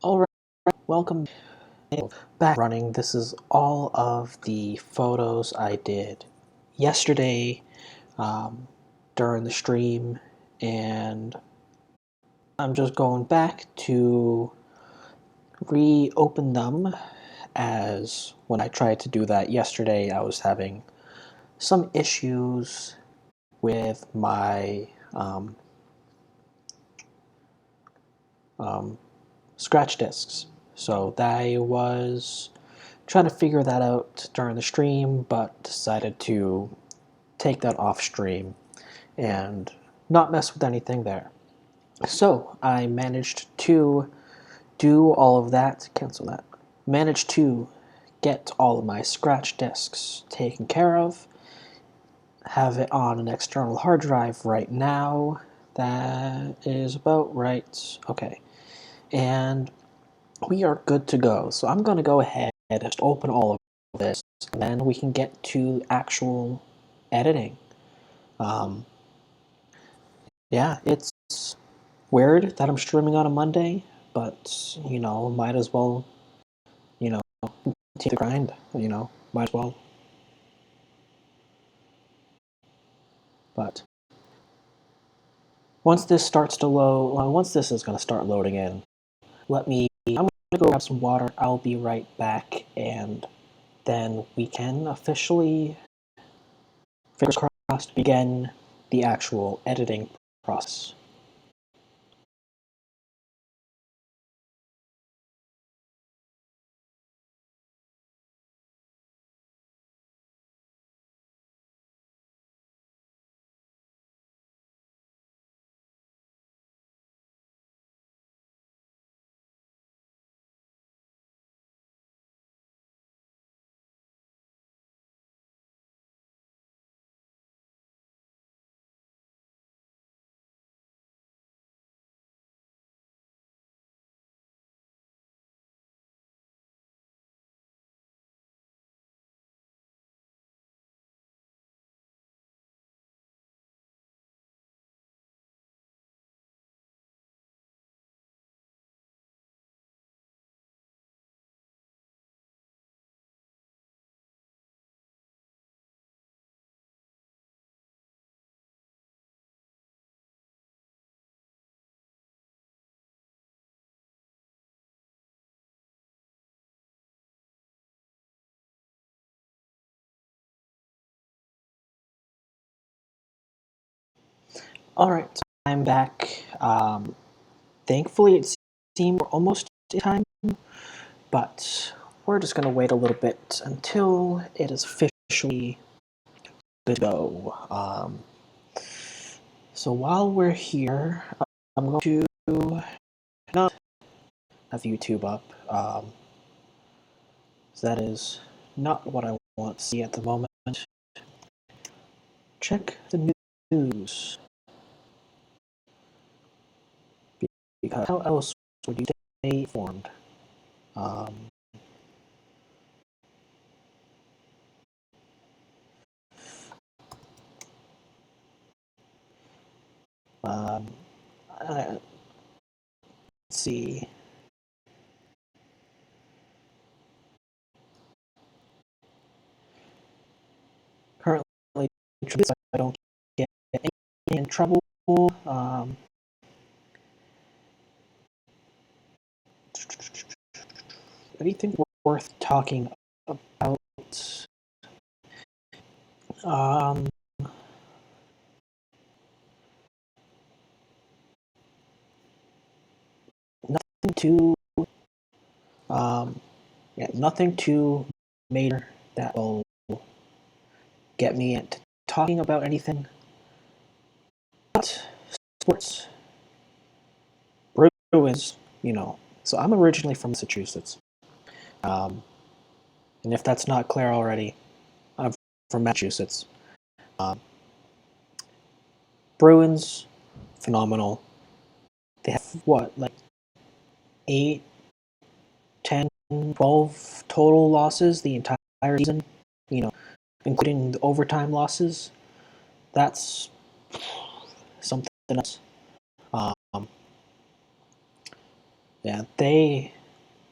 Alright, welcome back running. This is all of the photos I did yesterday during the stream, and I'm just going back to reopen them, as when I tried to do that yesterday I was having some issues with my scratch discs. So I was trying to figure that out during the stream, but decided to take that off stream and not mess with anything there. So I managed to do all of that, cancel that, managed to get all of my scratch discs taken care of, have it on an external hard drive right now. That is about right. Okay. And we are good to go. So I'm going to go ahead and just open all of this, and then we can get to actual editing. Yeah, it's weird that I'm streaming on a Monday, but, might as well, take the grind, might as well. But once this starts to load, well, once this is going to start loading in, I'm going to go grab some water. I'll be right back, and then we can officially, fingers crossed, begin the actual editing process. All right, so I'm back. Thankfully, it seemed we're almost in time, but we're just going to wait a little bit until it is officially good to go. So while we're here, I'm going to not have YouTube up. So that is not what I want to see at the moment. Check the news, because how else would you stay informed? Um, um, let's see. Currently, I don't get in trouble. Um, Anything worth talking about? Um, Nothing too, nothing too major that will get me into talking about anything. But sports, Bruins, So I'm originally from Massachusetts, um, and if that's not clear already, I'm from Massachusetts. Um, Bruins, phenomenal. They have what, like 8, 10, 12 total losses the entire season, you know, including the overtime losses. That's something else. Um, Yeah, they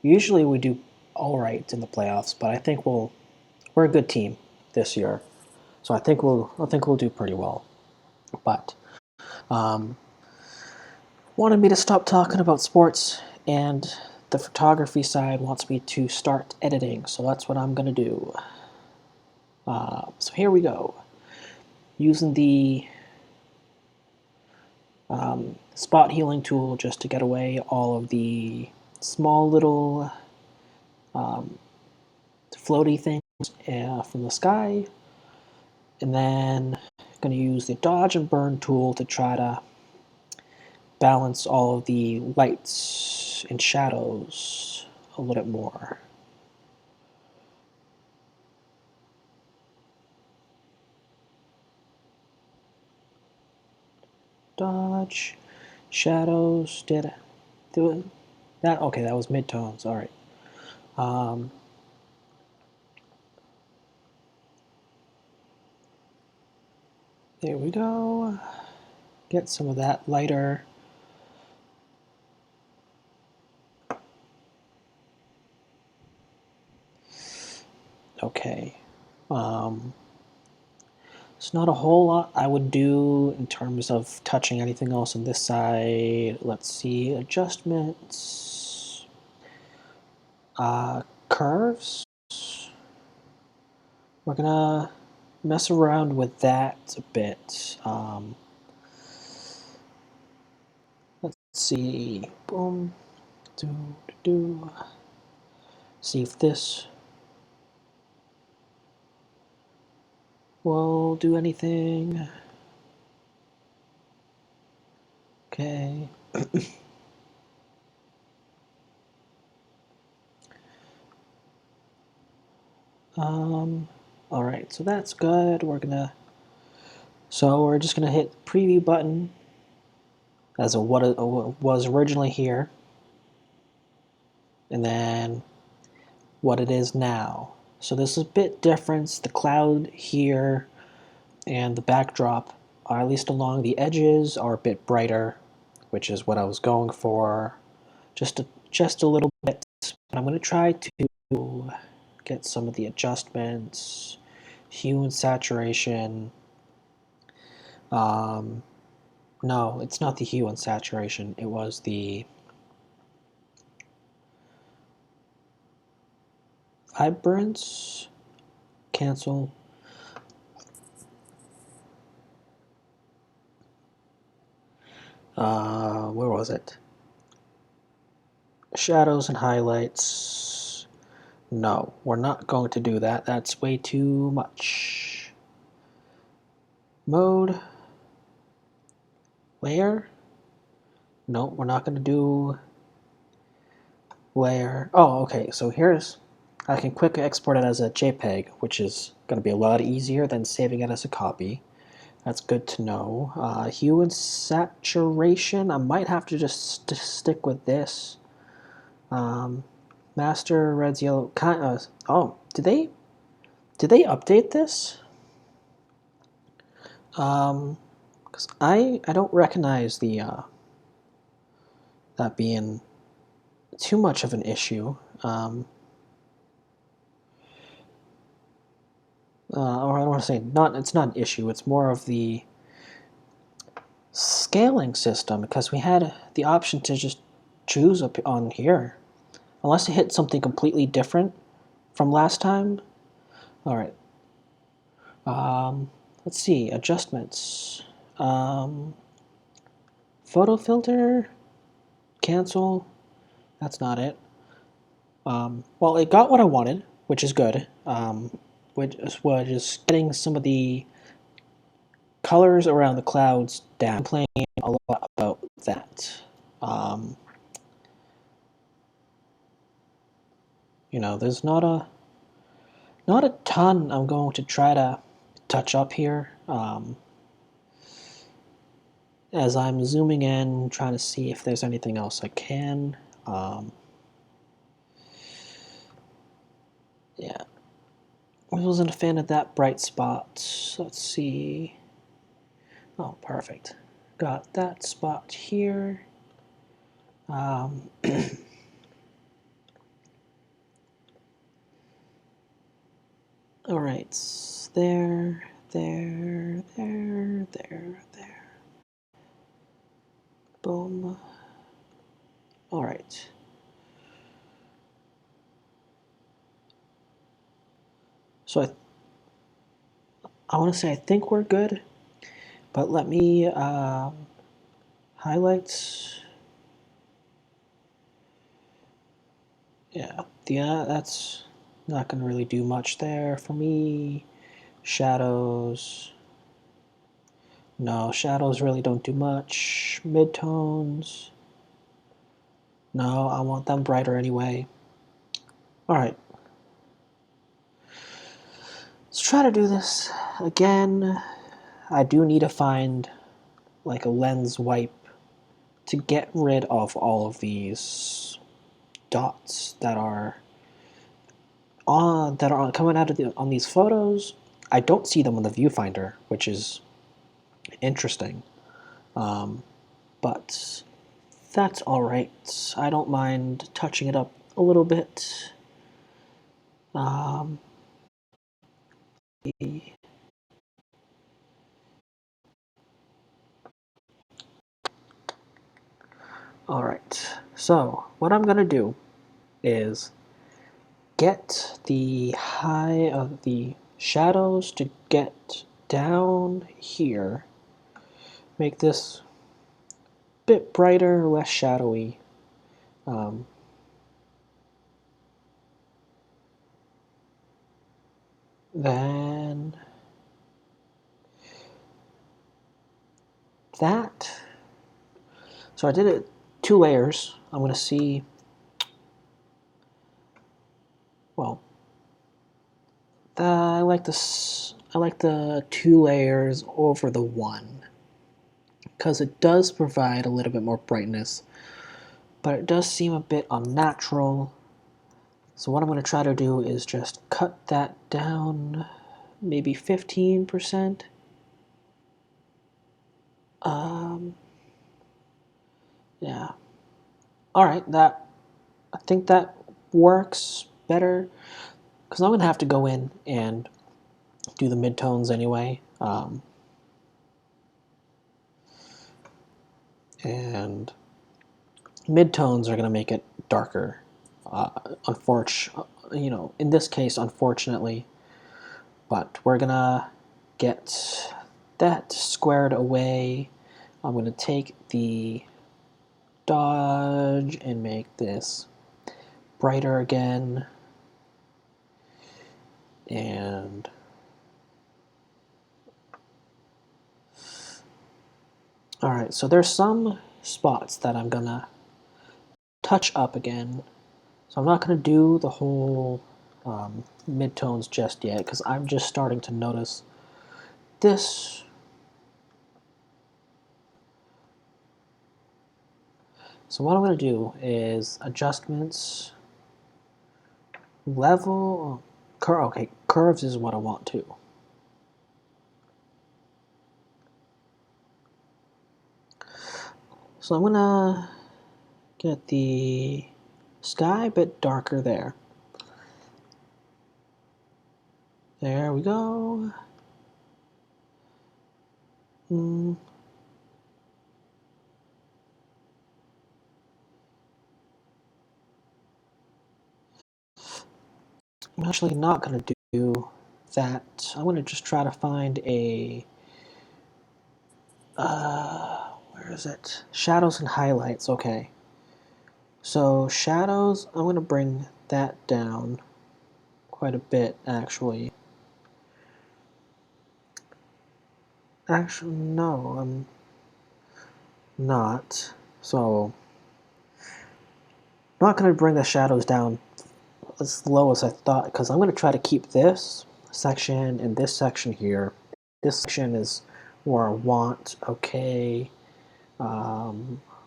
usually we do all right in the playoffs, but I think we're a good team this year, so I think we'll do pretty well. But um, wanted me to stop talking about sports, and the photography side wants me to start editing, so that's what I'm gonna do. So here we go, using the spot healing tool just to get away all of the small little floaty things from the sky, and then I'm going to use the dodge and burn tool to try to balance all of the lights and shadows a little bit more. Dodge, shadows, did I do it? That, okay, that was midtones, alright. There we go. Get some of that lighter. Okay. It's not a whole lot I would do in terms of touching anything else on this side. Let's see, adjustments, curves. We're gonna mess around with that a bit. Let's see, boom, do. See if this will do anything. Okay. All right, so that's good. So we're just gonna hit the preview button as what it was originally here, and then what it is now. So this is a bit different. The cloud here and the backdrop, or at least along the edges, are a bit brighter, which is what I was going for. Just a little bit. But I'm going to try to get some of the adjustments, hue and saturation. No, it's not the hue and saturation. It was the vibrance. Cancel. Where was it? Shadows and highlights. No, we're not going to do that. That's way too much. Mode. Layer. No, we're not going to do layer. Oh, okay. So here's, I can quick export it as a JPEG, which is going to be a lot easier than saving it as a copy. That's good to know. Hue and saturation. I might have to just stick with this. Master red's yellow. Oh, did they update this? Because I don't recognize the that being too much of an issue. Or I don't want to say not. It's not an issue. It's more of the scaling system, because we had the option to just choose up on here, unless it hit something completely different from last time. All right. Let's see, adjustments. Photo filter, cancel. That's not it. Well, it got what I wanted, which is good. Which was just getting some of the colors around the clouds down. I'm playing a lot about that. There's not a ton I'm going to try to touch up here. As I'm zooming in, trying to see if there's anything else I can. Yeah, I wasn't a fan of that bright spot. Let's see. Oh, perfect. Got that spot here. All right, there, there, there, there, there. Boom. All right. So I want to say I think we're good, but let me highlights. Yeah, that's not going to really do much there for me. Shadows. No, shadows really don't do much. Midtones. No, I want them brighter anyway. Alright. Let's try to do this again. I do need to find like a lens wipe to get rid of all of these dots that are coming out of on these photos. I don't see them on the viewfinder, which is interesting. But that's alright. I don't mind touching it up a little bit. Um, Alright, so what I'm going to do is get the high of the shadows to get down here. Make this a bit brighter, less shadowy. Um, then that. So I did it 2 layers. I'm going to see. Well, I like this. I like the 2 layers over the one because it does provide a little bit more brightness, but it does seem a bit unnatural. So what I'm going to try to do is just cut that down maybe 15%. Yeah. All right, I think that works better because I'm going to have to go in and do the midtones anyway. And midtones are going to make it darker. In this case, unfortunately, but we're going to get that squared away. I'm going to take the dodge and make this brighter again. And all right, so there's some spots that I'm gonna touch up again. So I'm not gonna do the whole midtones just yet because I'm just starting to notice this. So what I'm gonna do is adjustments, level, okay, curves is what I want to. So I'm gonna get the sky a bit darker there. There we go. I'm actually not going to do that. I'm going to just try to find a where is it? Shadows and highlights. Okay. So shadows, I'm going to bring that down quite a bit actually. Actually, no, I'm not. So I'm not going to bring the shadows down as low as I thought because I'm going to try to keep this section and this section here. This section is where I want. Okay.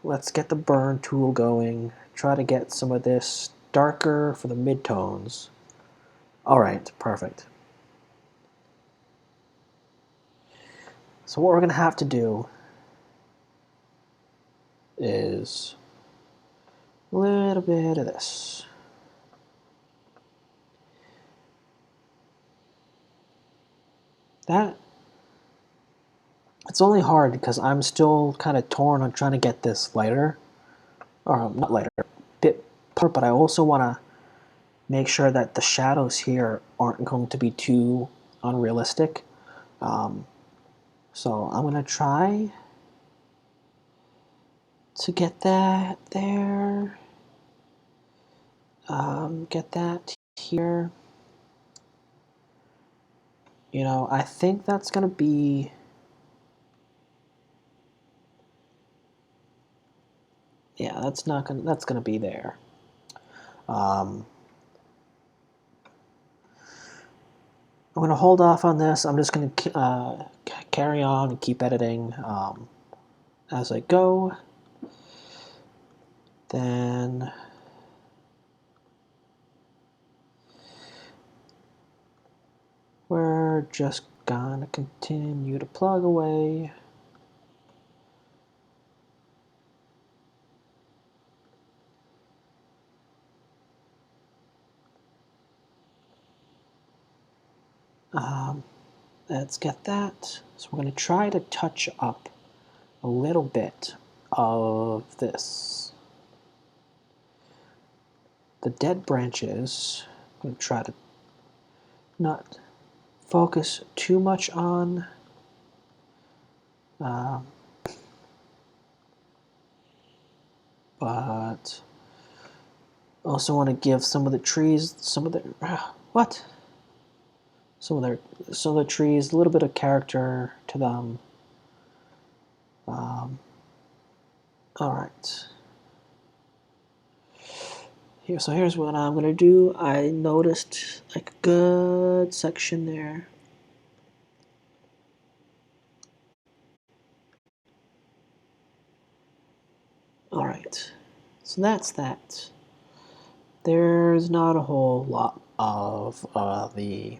Let's get the burn tool going. Try to get some of this darker for the midtones. All right, perfect. So what we're going to have to do is a little bit of this. that it's only hard because I'm still kind of torn on trying to get this lighter, or not lighter, bit, but I also want to make sure that the shadows here aren't going to be too unrealistic. So I'm gonna try to get that there, get that here. You know, I think that's gonna be, yeah, that's gonna be there. I'm gonna hold off on this. I'm just gonna carry on and keep editing as I go. Then we're just gonna continue to plug away. Let's get that. So we're going to try to touch up a little bit of this. The dead branches, I'm going to try to not focus too much on. But also want to give some of the trees, some of the trees a little bit of character to them. All right. So here's what I'm gonna do. I noticed like a good section there. All right. So that's that. There's not a whole lot of the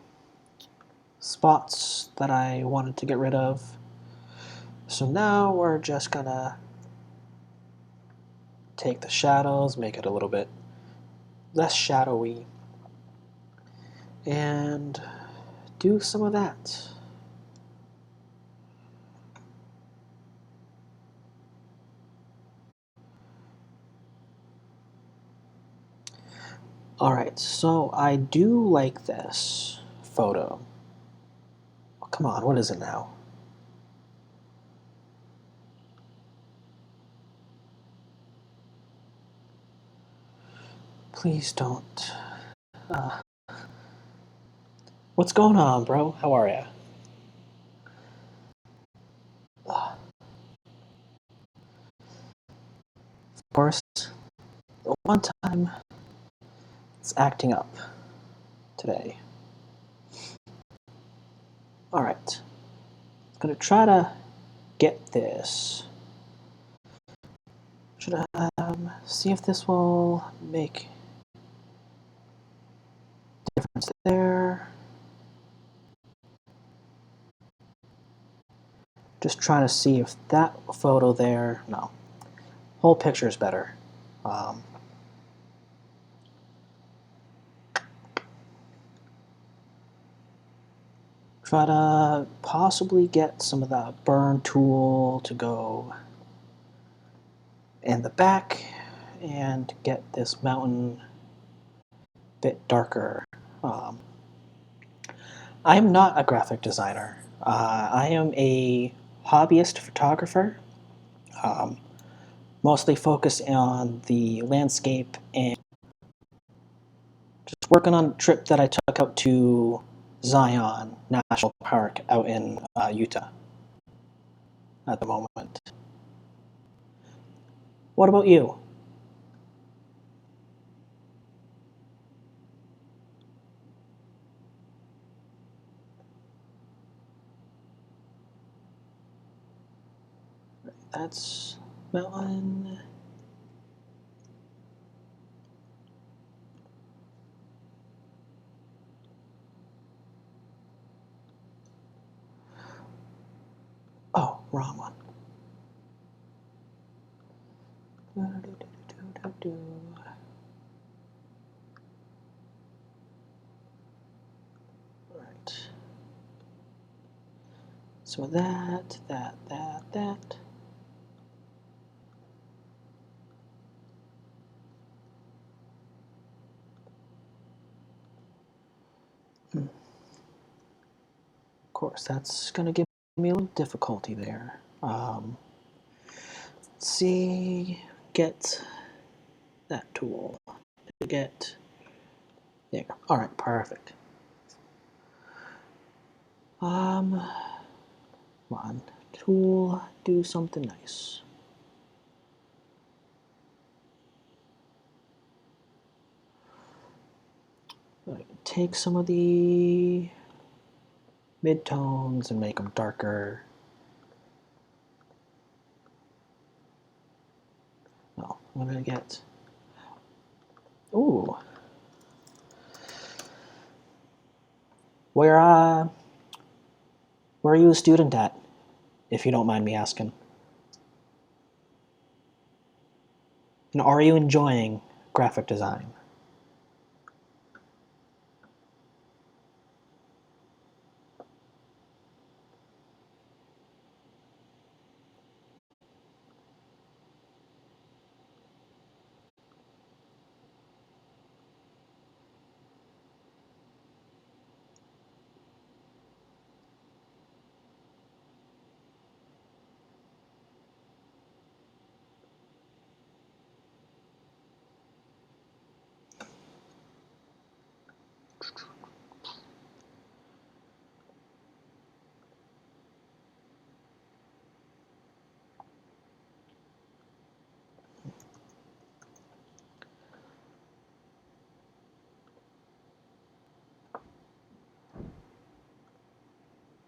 spots that I wanted to get rid of. So now we're just gonna take the shadows, make it a little bit less shadowy, and do some of that. Alright, so I do like this photo. Oh, come on, what is it now? Please don't. What's going on, bro? How are ya? Of course, the one time it's acting up today. Alright, I'm gonna try to get this. Should I see if this will make a difference there? Just trying to see if that photo there, no, whole picture is better. Try to possibly get some of that burn tool to go in the back and get this mountain a bit darker. I'm not a graphic designer. I am a hobbyist photographer, mostly focused on the landscape and just working on a trip that I took out to Zion National Park out in Utah at the moment. What about you? That's mountain. Oh, wrong one. Right. some of that, that. Of course, that's going to give me a little difficulty there. Let's see, get that tool. Get there. All right, perfect. Come on, tool, do something nice. Take some of the midtones and make them darker. No, I'm gonna get. Ooh. Where are you a student at, if you don't mind me asking? And are you enjoying graphic design?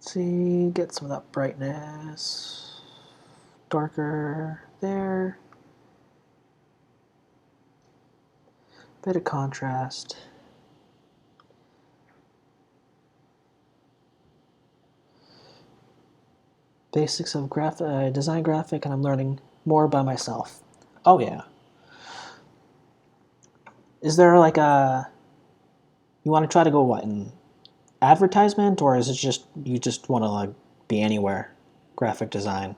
Let's see, get some of that brightness. Darker there. Bit of contrast. Basics of design graphic, and I'm learning more by myself. Oh yeah. Is there like a... You want to try to go what, in advertisement, or is it just you just want to like be anywhere? Graphic design.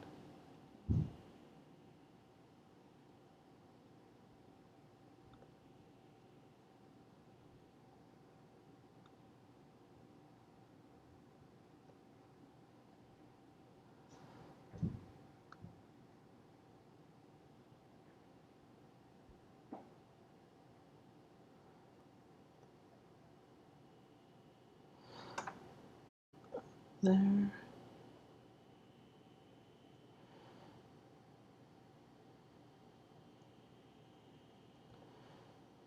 There.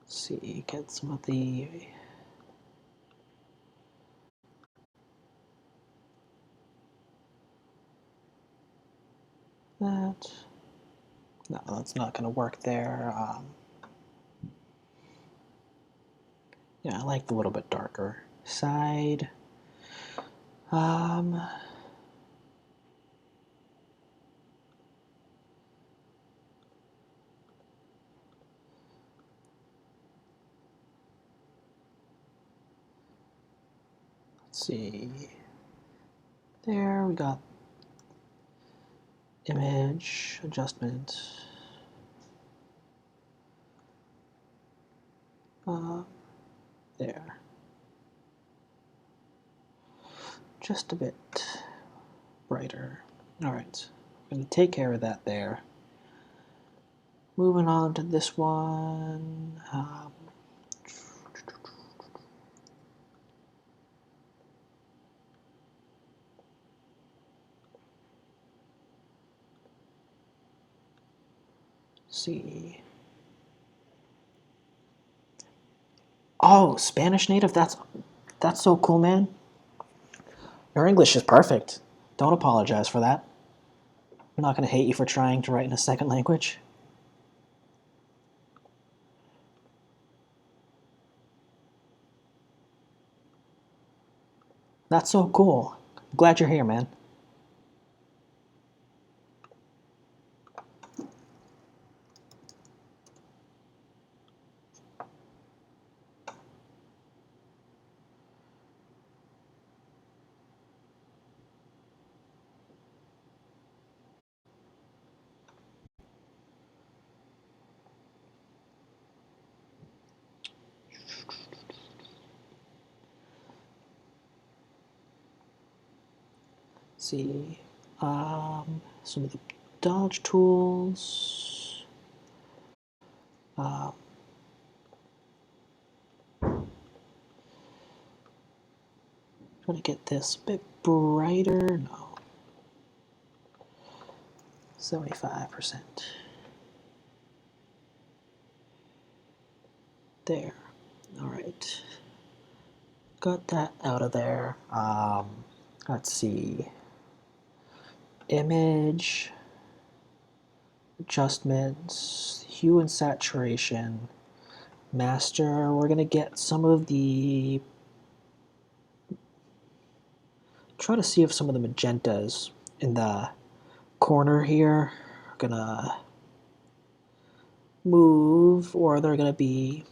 Let's see, get some of the... That. No, that's not going to work there. Yeah, I like the little bit darker side. Let's see. There we got image adjustment. There. Just a bit brighter. All right, I'm going to take care of that there. Moving on to this one. See. Oh, Spanish native? That's so cool, man. Your English is perfect. Don't apologize for that. I'm not going to hate you for trying to write in a second language. That's so cool. I'm glad you're here, man. Let's see. Some of the dodge tools. Trying to get this a bit brighter. No. 75%. There. All right. Got that out of there. Let's see. Image, adjustments, hue and saturation, master. We're gonna get some of the. Try to see if some of the magentas in the corner here are gonna move, or they're gonna be,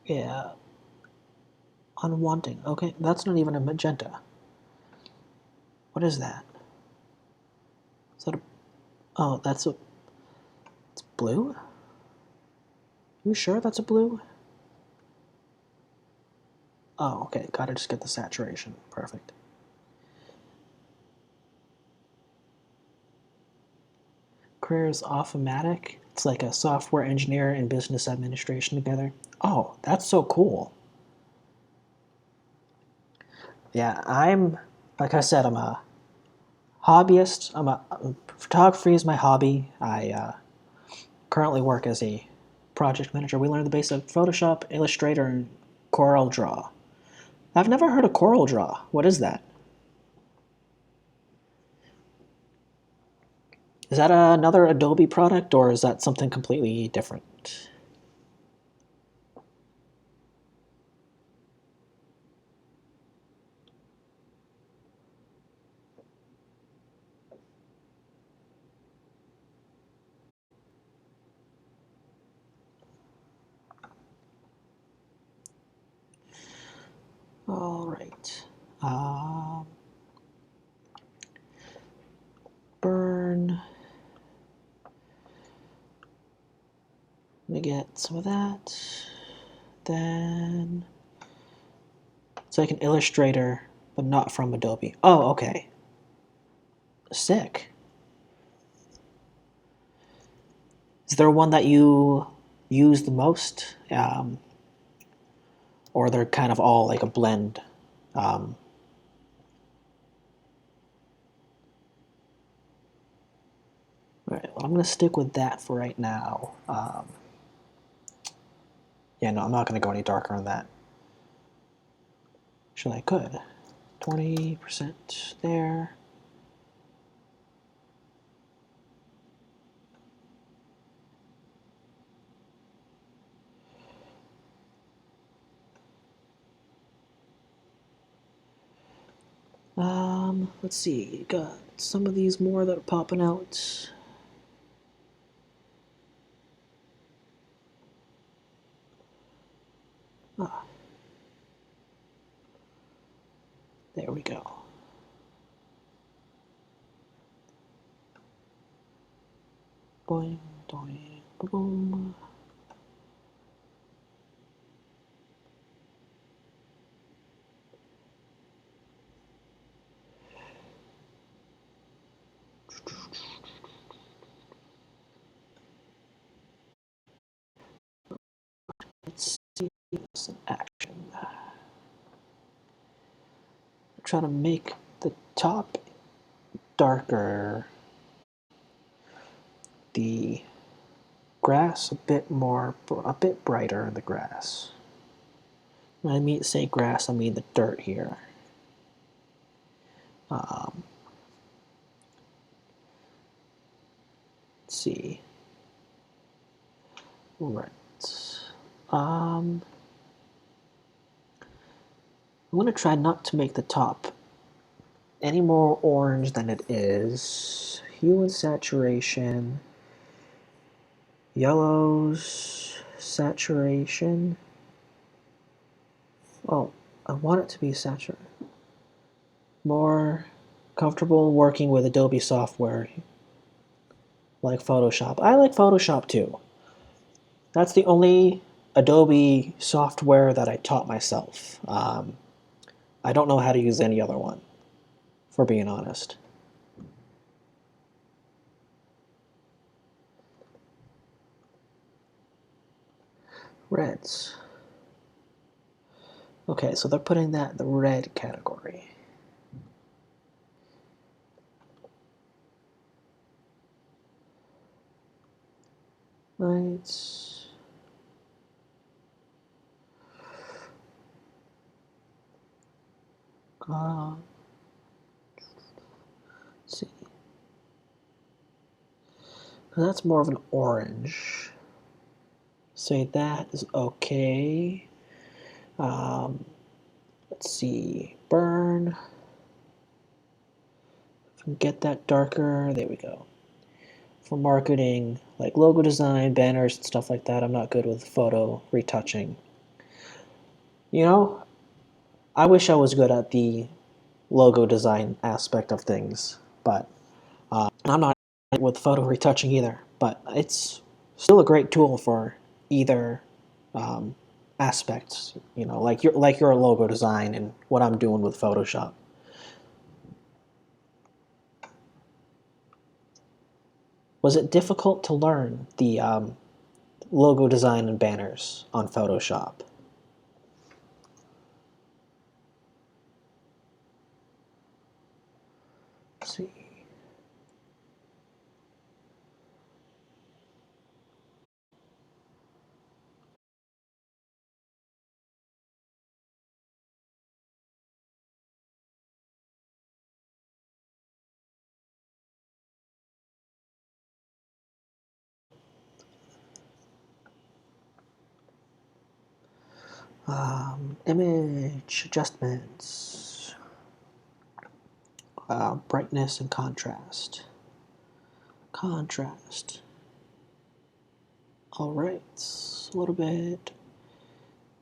yeah, unwanting. Okay, that's not even a magenta. What is that? Is that a? Oh, that's a. It's blue. You sure that's a blue? Oh, okay. Gotta just get the saturation. Perfect. Career is Off-O-Matic. It's like a software engineer and business administration together. Oh, that's so cool. Yeah, like I said, I'm a hobbyist. Photography is my hobby. I currently work as a project manager. We learn the basics of Photoshop, Illustrator, and CorelDRAW. I've never heard of CorelDRAW. What is that? Is that another Adobe product, or is that something completely different? All right. Burn. I'm gonna get some of that. Then it's like an Illustrator, but not from Adobe. Oh, okay. Sick. Is there one that you use the most? Or they're kind of all like a blend? Um, all right, well, I'm going to stick with that for right now. Yeah, no, I'm not going to go any darker on that. Actually, I could. 20% there. Let's see, got some of these more that are popping out. Ah, there we go. Boing, doing, boom. Let's see some action. Try to make the top darker, the grass a bit brighter in the grass. When I say grass, I mean the dirt here. Let's see. Right. I'm gonna try not to make the top any more orange than it is. Hue and saturation. Yellows, saturation. Oh, I want it to be saturated. More comfortable working with Adobe software like Photoshop. I like Photoshop too. That's the only Adobe software that I taught myself. I don't know how to use any other one, for being honest. Reds. Okay, so they're putting that in the red category. Lights. Let's see. That's more of an orange. Say that is okay. Let's see. Burn. Get that darker. There we go. For marketing, like logo design, banners, and stuff like that, I'm not good with photo retouching. You know, I wish I was good at the logo design aspect of things, but I'm not with photo retouching either. But it's still a great tool for either aspects. You know, like your logo design and what I'm doing with Photoshop. Was it difficult to learn the logo design and banners on Photoshop? Let's see. Image adjustments, brightness and contrast. Contrast. All right, a little bit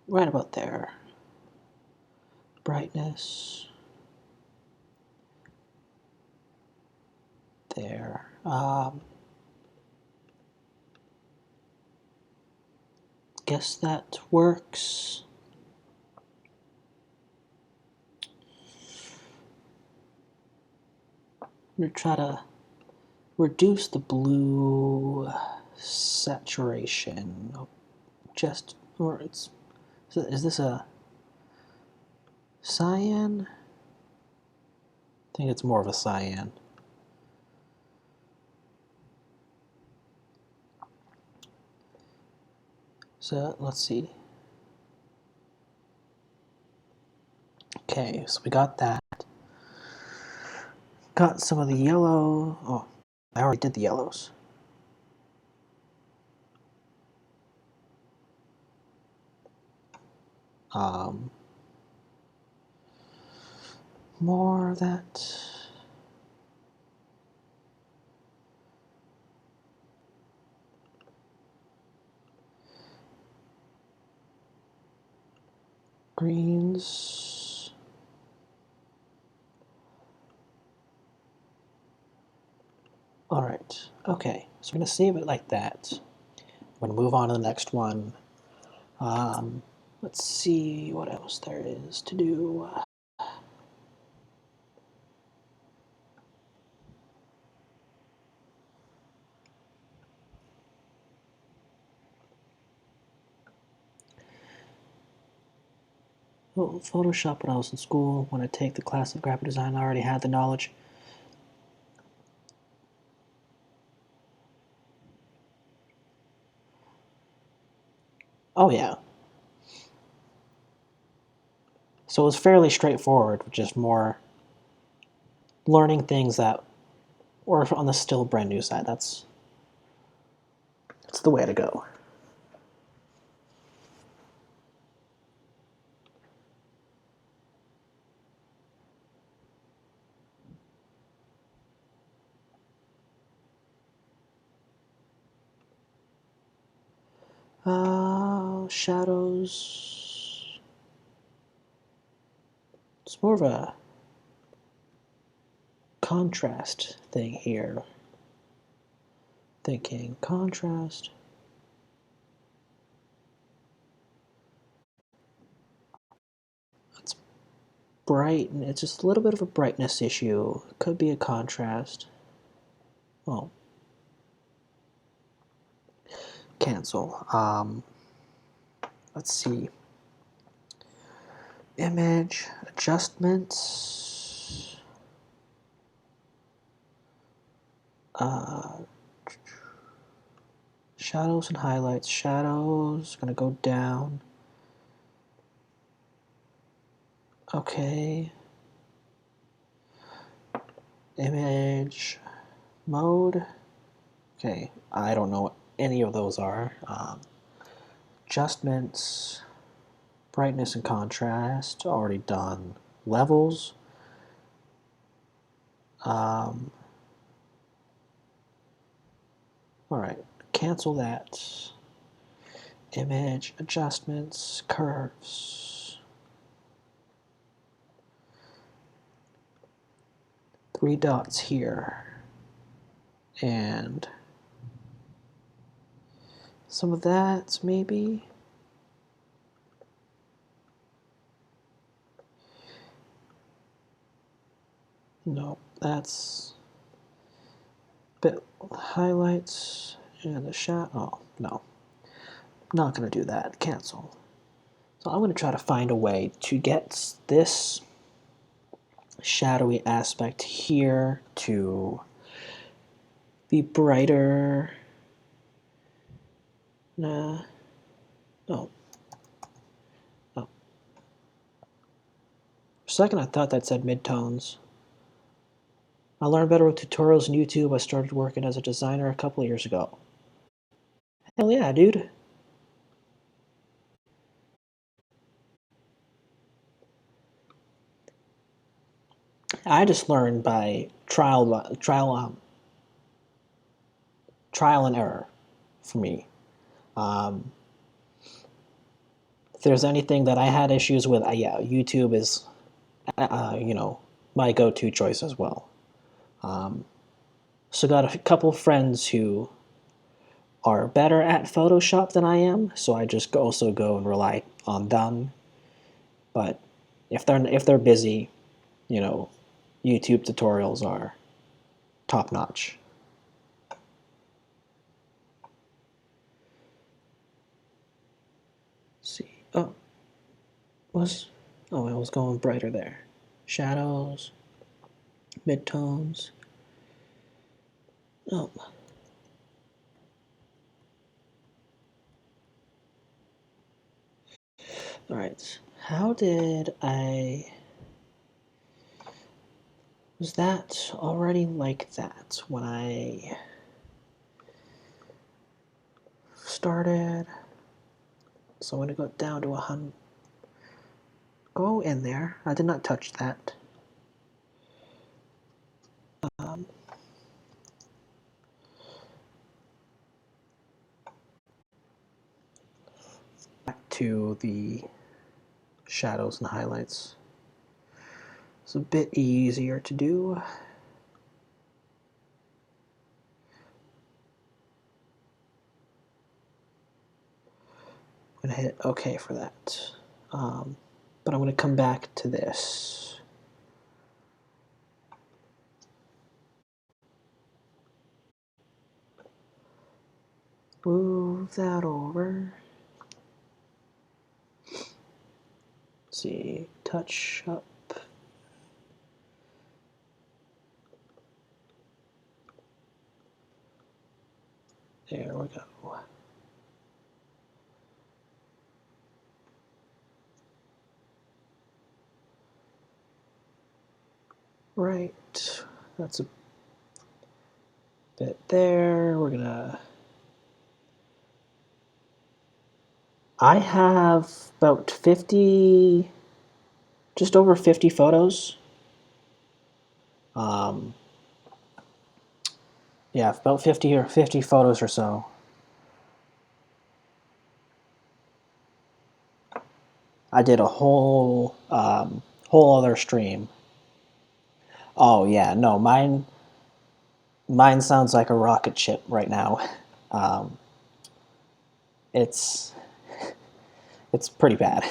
right about there. Brightness. There. Guess that works. I'm going to try to reduce the blue saturation. Just, or it's, is this a cyan? I think it's more of a cyan. So let's see. Okay, so we got that. Got some of the yellow. Oh, I already did the yellows. More of that. Greens. All right, okay, so I'm gonna save it like that. I'm gonna move on to the next one. Let's see what else there is to do. Well, Photoshop when I was in school, when I take the class of graphic design, I already had the knowledge. Oh yeah. So it was fairly straightforward, just more learning things that were on the still brand new side. That's the way to go. Shadows. It's more of a contrast thing here. Thinking contrast. It's bright, and it's just a little bit of a brightness issue. Could be a contrast. Oh. Cancel. let's see. Image adjustments. Shadows and highlights. Shadows gonna go down. Okay. Image mode. Okay, I don't know what any of those are. Adjustments, brightness and contrast, already done. Levels. All right, cancel that. Image adjustments, curves. 3 dots here. And some of that, maybe. No, that's bit highlights and the shadow. Oh, no. Not going to do that. Cancel. So I'm going to try to find a way to get this shadowy aspect here to be brighter. Nah. Oh. Oh. For a second I thought that said midtones. I learned better with tutorials on YouTube. I started working as a designer a couple of years ago. Hell yeah, dude. I just learned by trial and error for me. If there's anything that I had issues with, yeah, YouTube is, my go-to choice as well. So got a couple friends who are better at Photoshop than I am, so I just also go and rely on them. But if they're busy, YouTube tutorials are top notch. Let's see. Oh, I was going brighter there. Shadows, midtones. Oh. All right. How did I... Was that already like that when I started? So I'm going to go down to 100. Go in there. I did not touch that. Back to the shadows and highlights. It's a bit easier to do. I'm going to hit OK for that. But I'm going to come back to this. Move that over. Let's see, touch up. There we go. Right, that's a bit there. We're gonna... I have about 50, just over 50 photos. Yeah, about 50 photos or so. I did a whole other stream. Oh yeah, no, mine sounds like a rocket ship right now. It's pretty bad.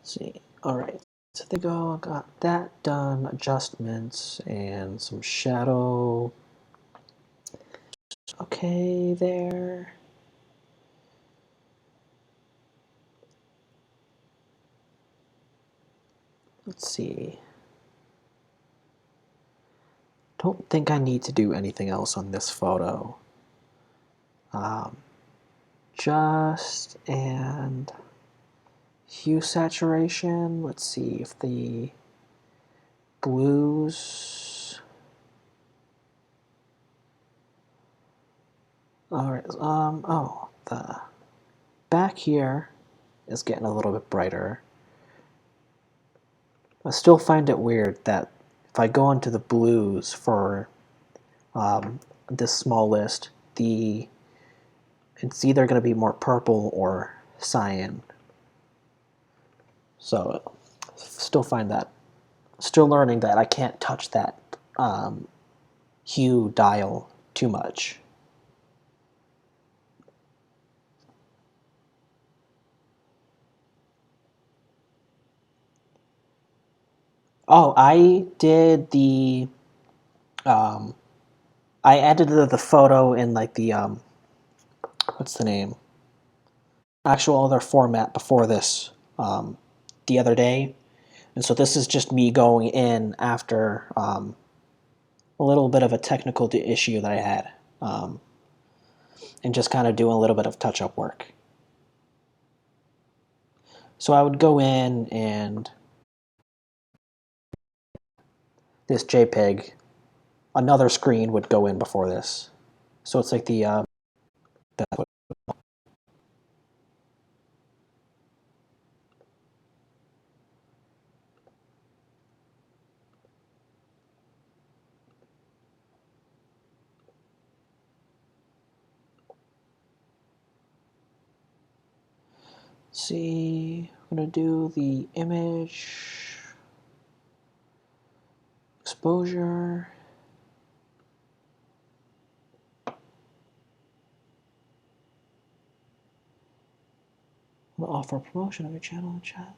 let's see. All right. So I think I got that done. Adjustments and some shadow. Okay, there. Let's see. Don't think I need to do anything else on this photo. Just and hue saturation. Let's see if the blues. All right. Oh, the back here is getting a little bit brighter. I still find it weird that if I go into the blues for this small list, it's either going to be more purple or cyan. So still learning that I can't touch that hue dial too much. Oh, I did I edited the photo in like the what's the name? Actual other format before this the other day, and so this is just me going in after a little bit of a technical issue that I had, and just kind of doing a little bit of touch-up work. So I would go in and this JPEG, another screen would go in before this. So it's like the see, I'm gonna do the image exposure. I'm gonna offer promotion of your channel in chat.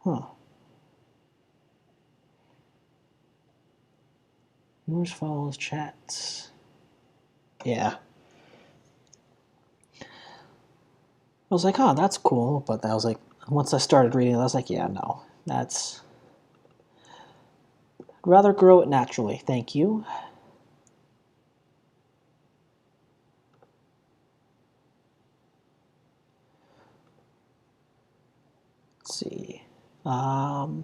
Huh. Viewers follows chats. Yeah. I was like, oh, that's cool. But I was like, once I started reading it, I was like, yeah, no. I'd rather grow it naturally. Thank you. Let's see. All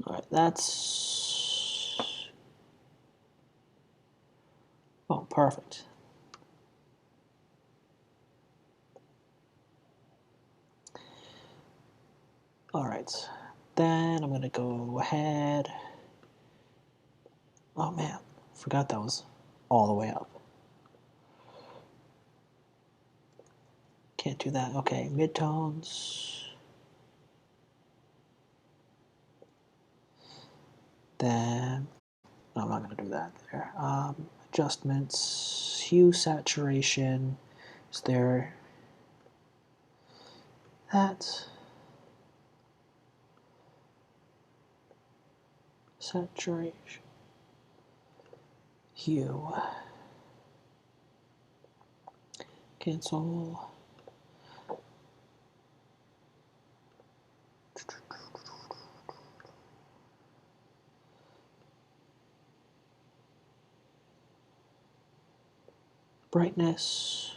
right, that's... Oh, perfect. All right, then I'm gonna go ahead. Oh man, forgot that was all the way up. Can't do that. Okay, midtones. Then no, I'm not gonna do that there. Adjustments, hue saturation. Is there that? Saturation. Hue. Cancel. Brightness.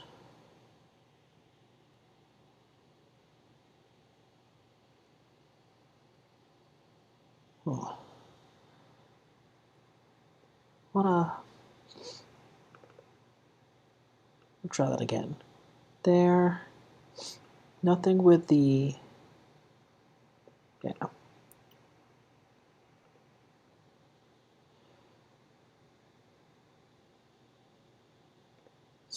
Oh. Wanna try that again. There. Nothing with the... Yeah.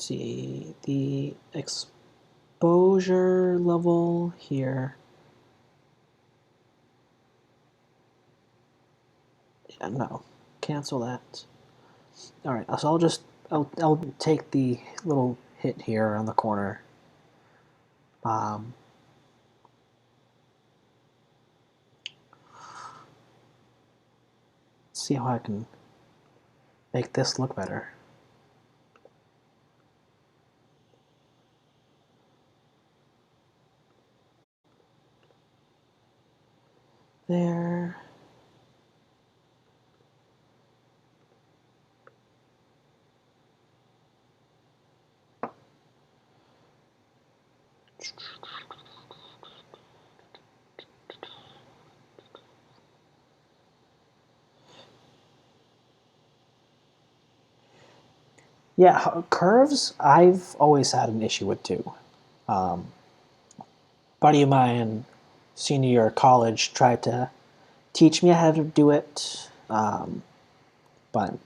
see, the exposure level here. Yeah, no, cancel that. All right, so I'll take the little hit here on the corner. See how I can make this look better. There. Yeah, curves I've always had an issue with too. Buddy of mine, senior year of college, tried to teach me how to do it, but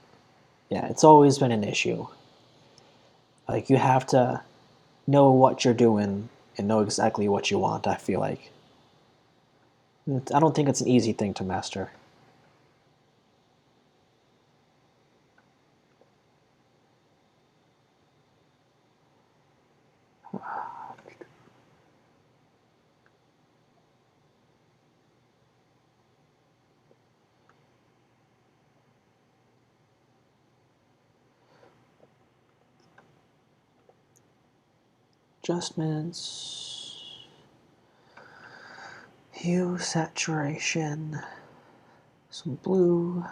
yeah, it's always been an issue. Like you have to know what you're doing and know exactly what you want. I feel like I don't think it's an easy thing to master. Adjustments, hue, saturation, some blue.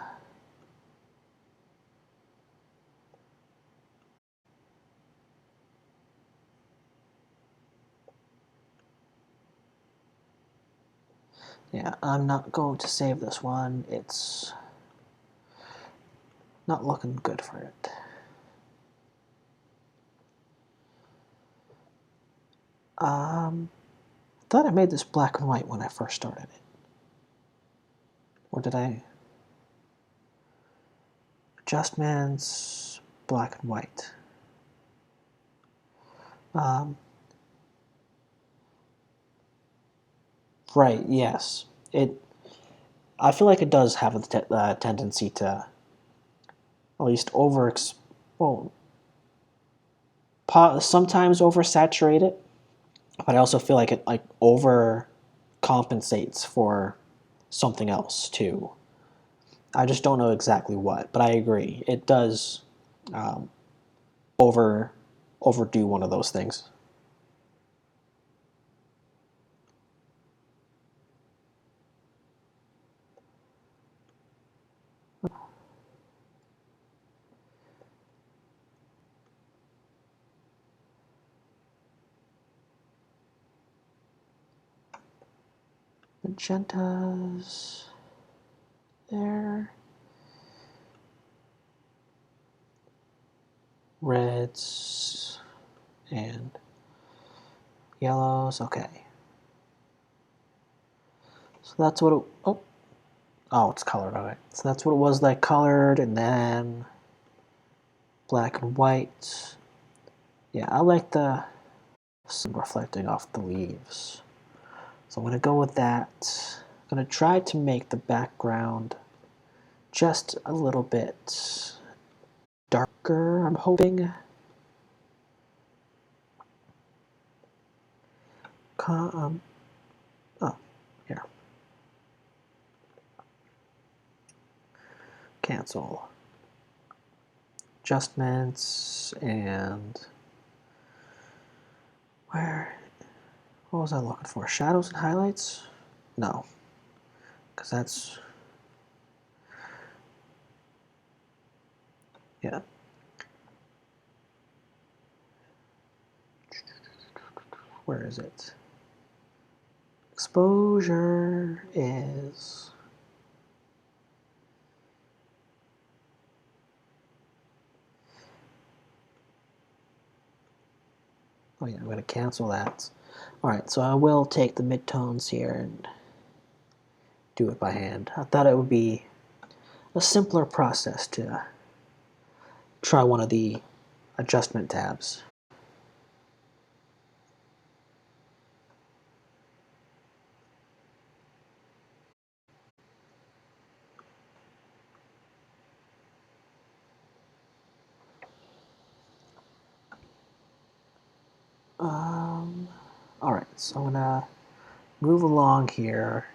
Yeah, I'm not going to save this one. It's not looking good for it. I thought I made this black and white when I first started it. Or did I? Adjustments, black and white. Um, right, yes. I feel like it does have a tendency to at least well, sometimes oversaturate it, but I also feel like it like overcompensates for something else too. I just don't know exactly what, but I agree it does um, over overdo one of those things. Magentas there, reds and yellows. Okay, so that's what it. Oh, it's colored. Okay, so that's what it was like colored, and then black and white. Yeah, I like the sun reflecting off the leaves. So I'm going to go with that. I'm going to try to make the background just a little bit darker, I'm hoping. Um, oh, here. Cancel. Adjustments and what was I looking for? Shadows and highlights? No, because that's, yeah. Where is it? Exposure is, oh yeah, I'm going to cancel that. All right, so I will take the midtones here and do it by hand. I thought it would be a simpler process to try one of the adjustment tabs. All right, so I'm gonna move along here.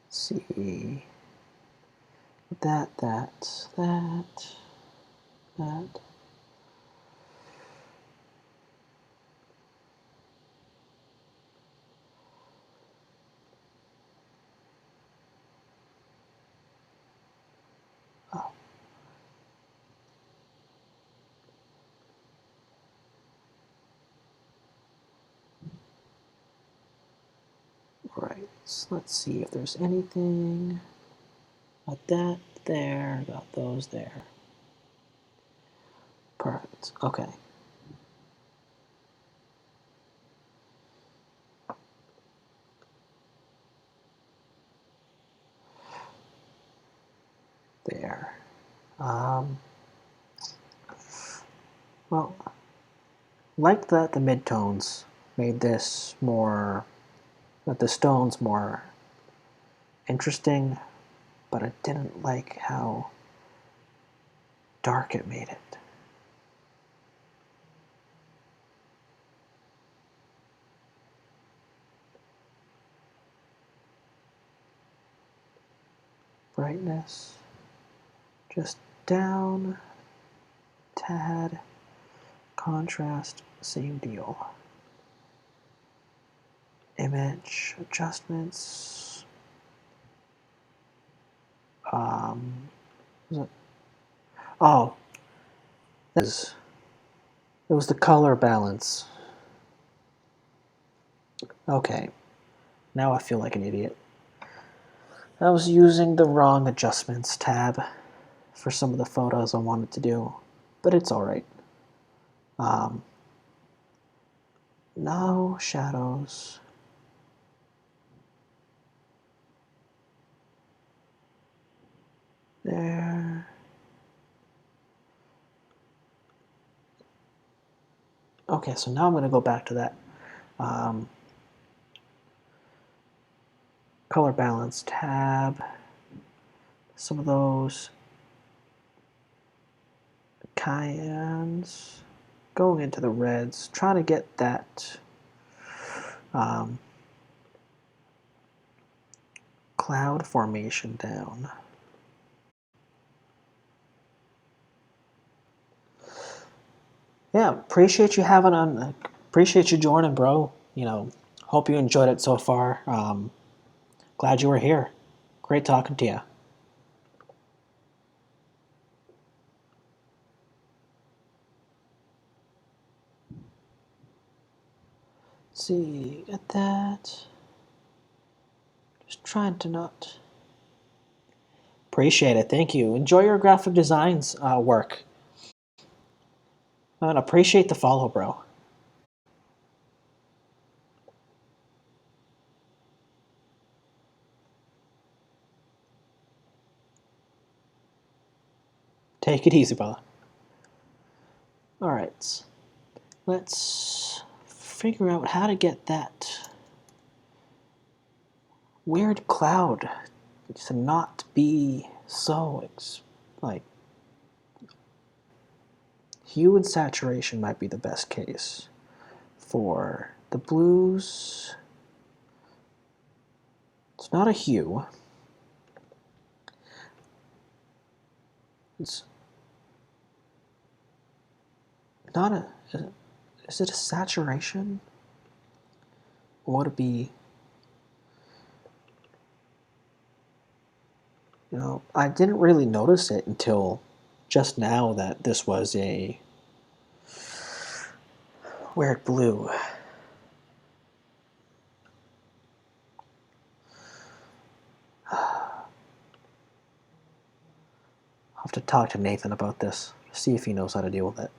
Let's see, that. Oh. Right, so let's see if there's anything. Got that there, got those there. Perfect, okay. There. Well, like that the midtones made this more, that the stones more interesting, but I didn't like how dark it made it. Brightness, just down, tad, contrast, same deal. Image adjustments. Was it? Oh, it was the color balance. Okay, now I feel like an idiot. I was using the wrong adjustments tab for some of the photos I wanted to do, but it's alright. No shadows. There. Okay, so now I'm going to go back to that color balance tab. Some of those cyans, going into the reds, trying to get that cloud formation down. Yeah, appreciate you having on. Appreciate you joining, bro. You know, hope you enjoyed it so far. Glad you were here. Great talking to you. Let's see, get that. Just trying to not. Appreciate it. Thank you. Enjoy your graphic designs work. And appreciate the follow, bro. Take it easy, brother. All right. Let's figure out how to get that weird cloud to not be so like hue and saturation might be the best case for the blues. It's not a hue. It's not a. Is it a saturation? Or would it be? You know, I didn't really notice it until just now that this was a weird blue. I'll have to talk to Nathan about this, see if he knows how to deal with it.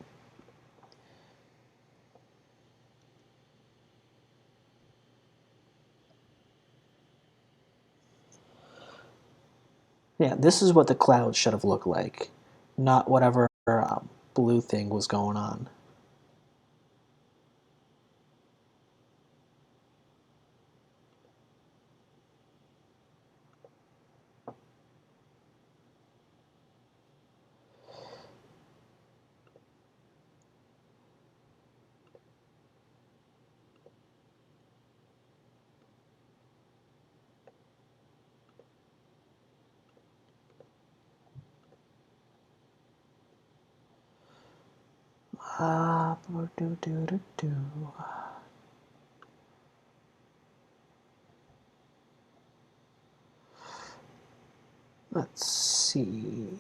Yeah, this is what the cloud should have looked like, not whatever blue thing was going on. Do, do, do, do. Let's see.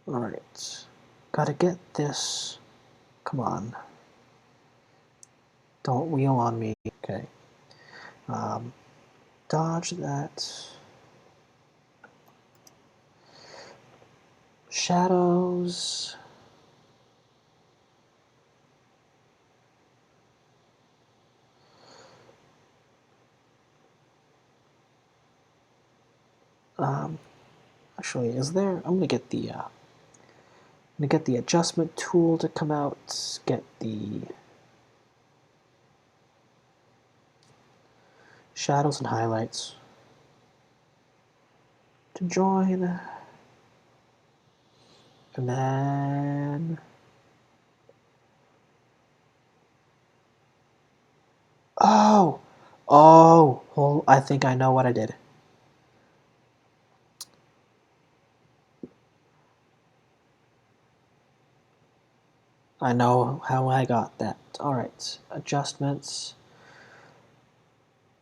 Alright. Gotta get this. Come on. Don't wheel on me. Okay. Dodge that. Shadows. Actually, is there? I'm gonna get the adjustment tool to come out. Get the shadows and highlights to join, and then oh, I think I know what I did. I know how I got that. Alright, adjustments,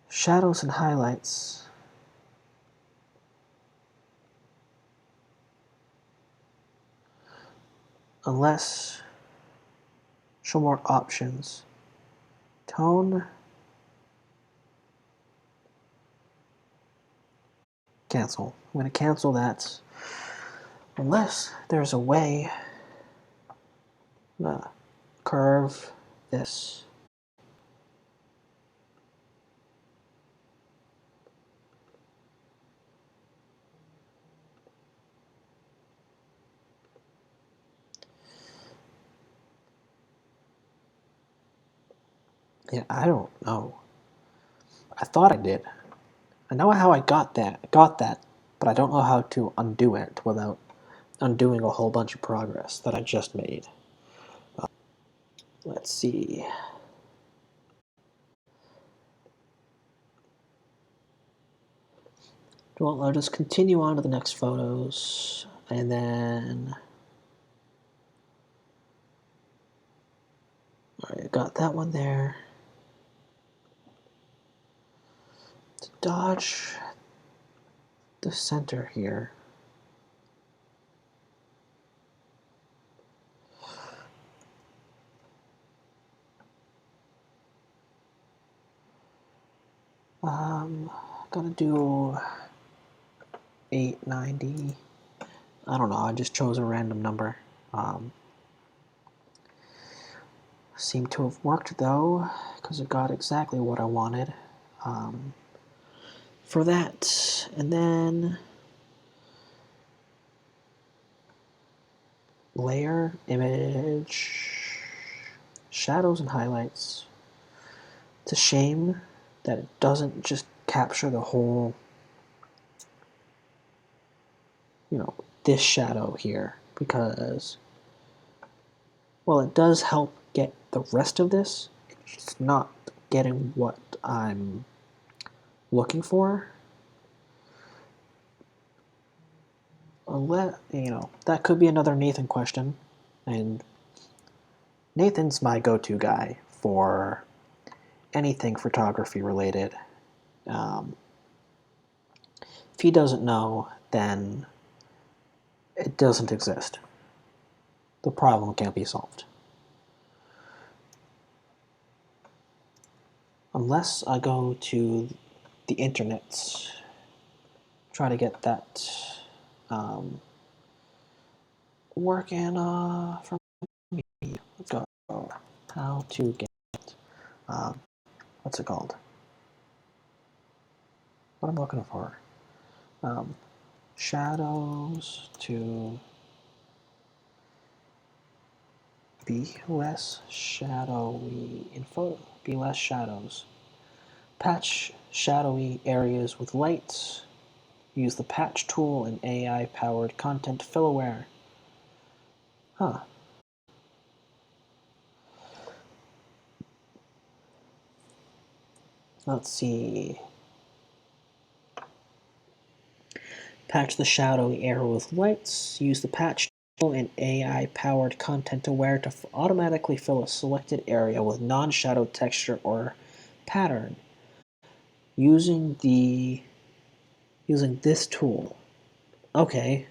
shadows and highlights. Unless, show more options. Tone, cancel. I'm going to cancel that. Unless there's a way, curve this. Yeah, I don't know. I thought I did. I know how I got that, but I don't know how to undo it without undoing a whole bunch of progress that I just made. Let's see. Well, I'll just continue on to the next photos, and then alright, got that one there. To dodge the center here. Gonna do 890. I don't know, I just chose a random number. Seemed to have worked though, because it got exactly what I wanted for that. And then layer, image, shadows and highlights. It's a shame that it doesn't just capture the whole, this shadow here, because, well, it does help get the rest of this. It's not getting what I'm looking for. That could be another Nathan question, and Nathan's my go-to guy for anything photography related. If he doesn't know, then it doesn't exist. The problem can't be solved. Unless I go to the internet, try to get that working for me. Let's go. How to get what's it called? What I'm looking for. Shadows to be less shadowy in photo. Be less shadows. Patch shadowy areas with lights. Use the patch tool in AI-powered content fill aware. Huh. Let's see. Patch the shadowy area with lights. Use the patch tool in AI-powered content aware to automatically fill a selected area with non-shadow texture or pattern. Using this tool. Okay.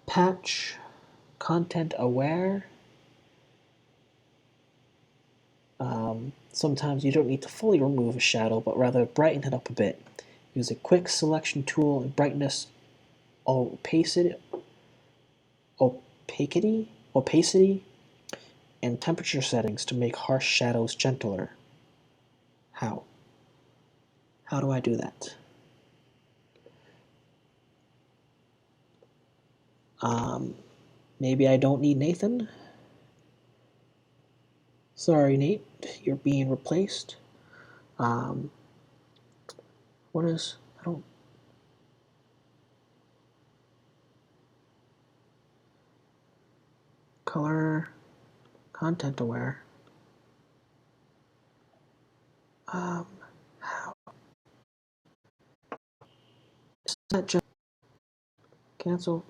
Patch content aware. Sometimes you don't need to fully remove a shadow, but rather brighten it up a bit. Use a quick selection tool in brightness, opacity, and temperature settings to make harsh shadows gentler. How? How do I do that? Maybe I don't need Nathan? Sorry, Nate, you're being replaced. What is, I don't, color, content aware. How? Is that just cancel?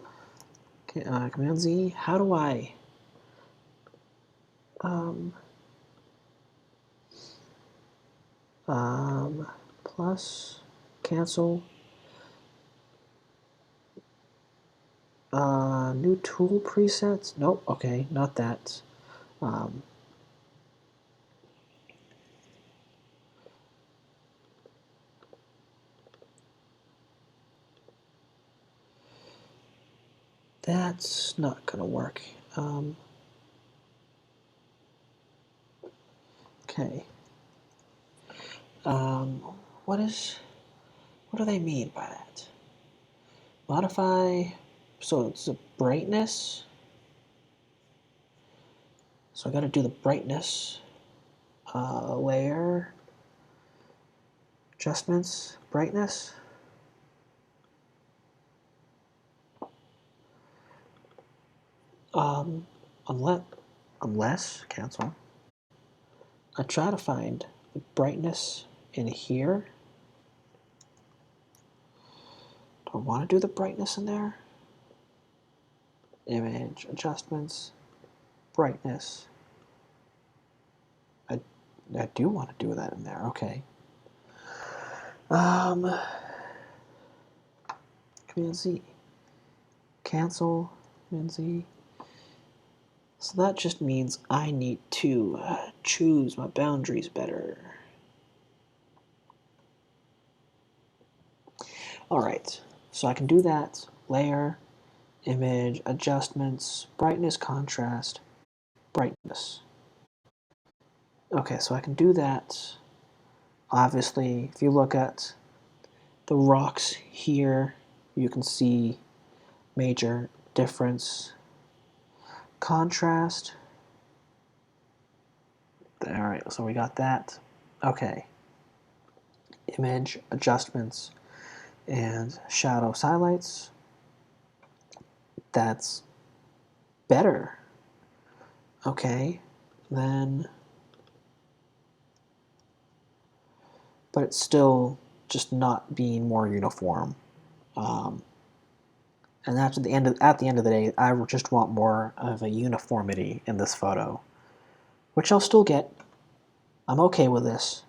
Command Z. How do I? Plus cancel. New tool presets. Nope. Okay, not that. That's not gonna work. Okay. What do they mean by that? Modify, so it's a brightness. So I gotta do the brightness layer, adjustments, brightness. Unless, cancel. I try to find the brightness in here. Do I want to do the brightness in there? Image, adjustments, brightness. I do want to do that in there, okay. Command Z. Cancel, Command Z. So that just means I need to choose my boundaries better. Alright, so I can do that. Layer, image, adjustments, brightness, contrast, brightness. Okay, so I can do that. Obviously, if you look at the rocks here, you can see major difference. Contrast. Alright, so we got that. Okay. Image, adjustments, and shadows, highlights. That's better. Okay, then, but it's still just not being more uniform. And at the end of the day, I just want more of a uniformity in this photo, which I'll still get. I'm okay with this,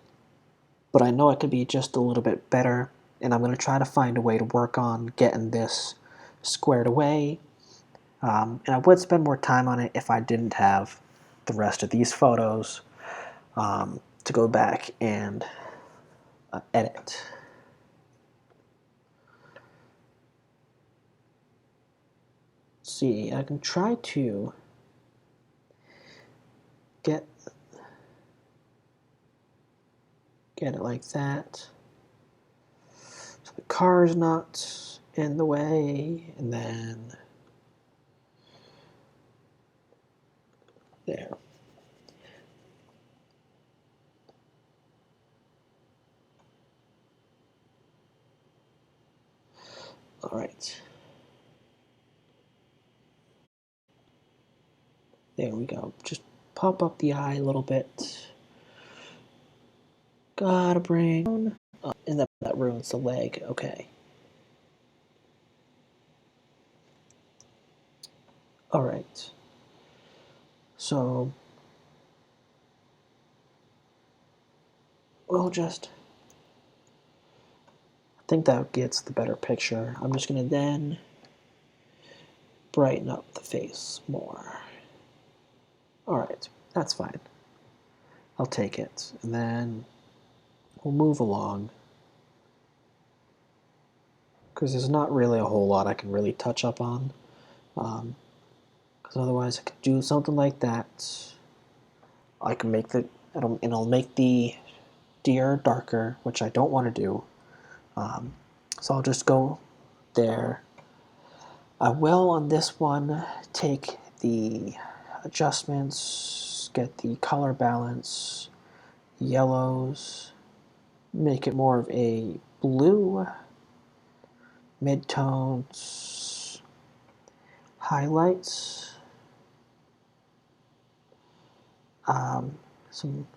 but I know it could be just a little bit better, and I'm going to try to find a way to work on getting this squared away. And I would spend more time on it if I didn't have the rest of these photos to go back and edit. See, I can try to get get it like that. So the car's not in the way, and then there. All right. There we go. Just pop up the eye a little bit. Gotta bring. Oh, and that ruins the leg. Okay. All right. So we'll just. I think that gets the better picture. I'm just gonna then brighten up the face more. All right, that's fine. I'll take it, and then we'll move along because there's not really a whole lot I can really touch up on. Because otherwise, I could do something like that. I can make it'll make the deer darker, which I don't want to do. So I'll just go there. I will on this one take the adjustments, get the color balance, yellows, make it more of a blue, midtones, highlights, some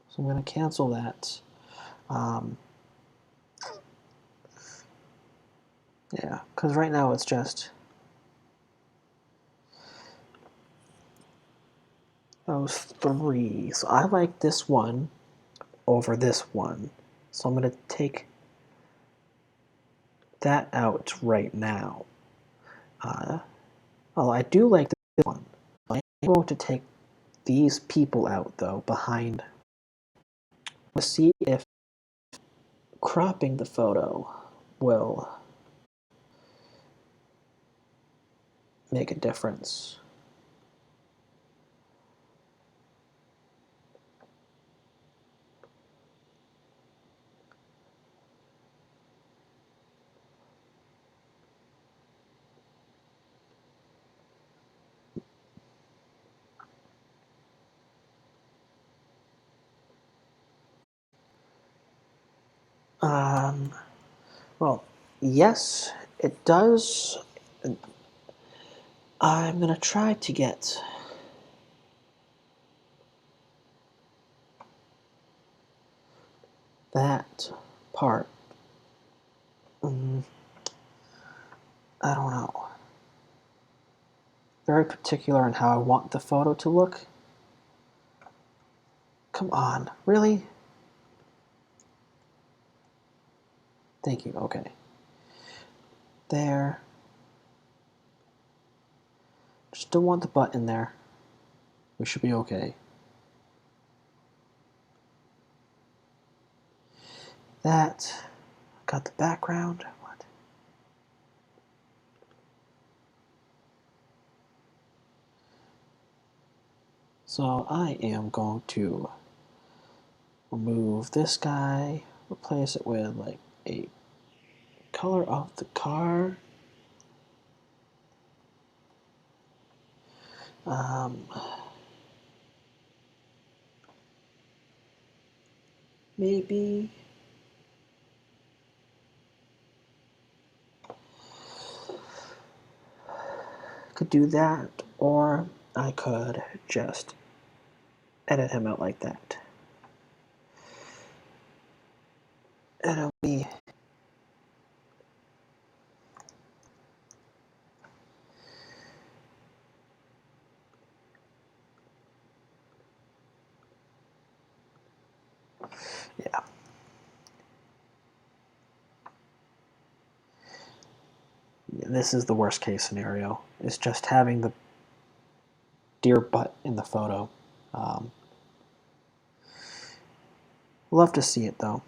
so I'm going to cancel that. Yeah, because right now it's just those three. So I like this one over this one. So I'm going to take that out right now. I do like this one. I'm going to take these people out though behind. Let's see if cropping the photo will make a difference. Well, yes, it does. I'm gonna try to get that part. I don't know. Very particular on how I want the photo to look. Come on, really? Thank you, okay. There. Just don't want the butt in there. We should be okay. That. Got the background. What? So I am going to remove this guy, replace it with like a color of the car. Maybe could do that, or I could just edit him out like that. It'll be yeah. This is the worst case scenario. Is just having the deer butt in the photo. Love to see it though.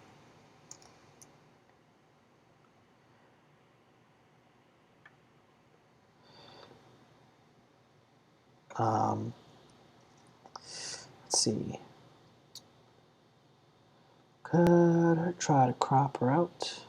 Let's see. Could try to crop her out.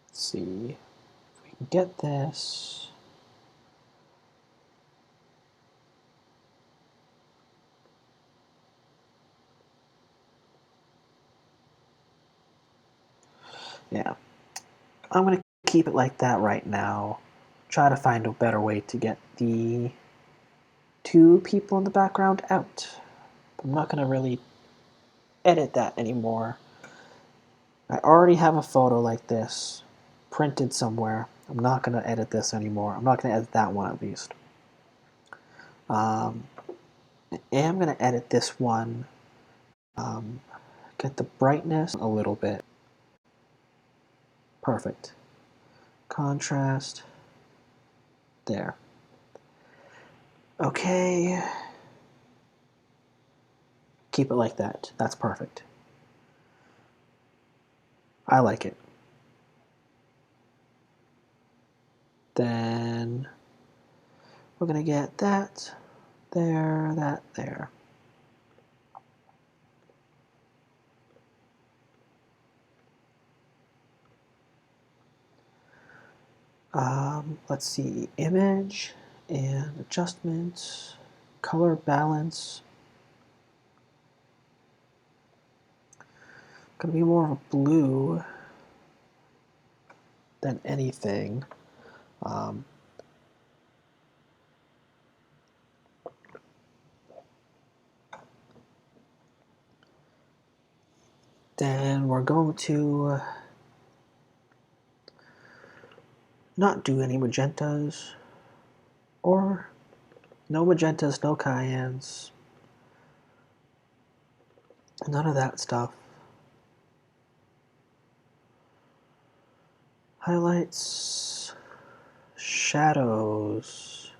Let's see if we can get this. Yeah, I'm going to keep it like that right now. Try to find a better way to get the two people in the background out. I'm not going to really edit that anymore. I already have a photo like this printed somewhere. I'm not going to edit this anymore. I'm not going to edit that one at least. I am going to edit this one. Get the brightness a little bit. Perfect. Contrast. There. Okay. Keep it like that. That's perfect. I like it. Then we're going to get that, there, that, there. Let's see, image and adjustments, color balance. Gonna be more of a blue than anything. Then we're going to not do any magentas, or no magentas, no cayennes, none of that stuff. Highlights, shadows.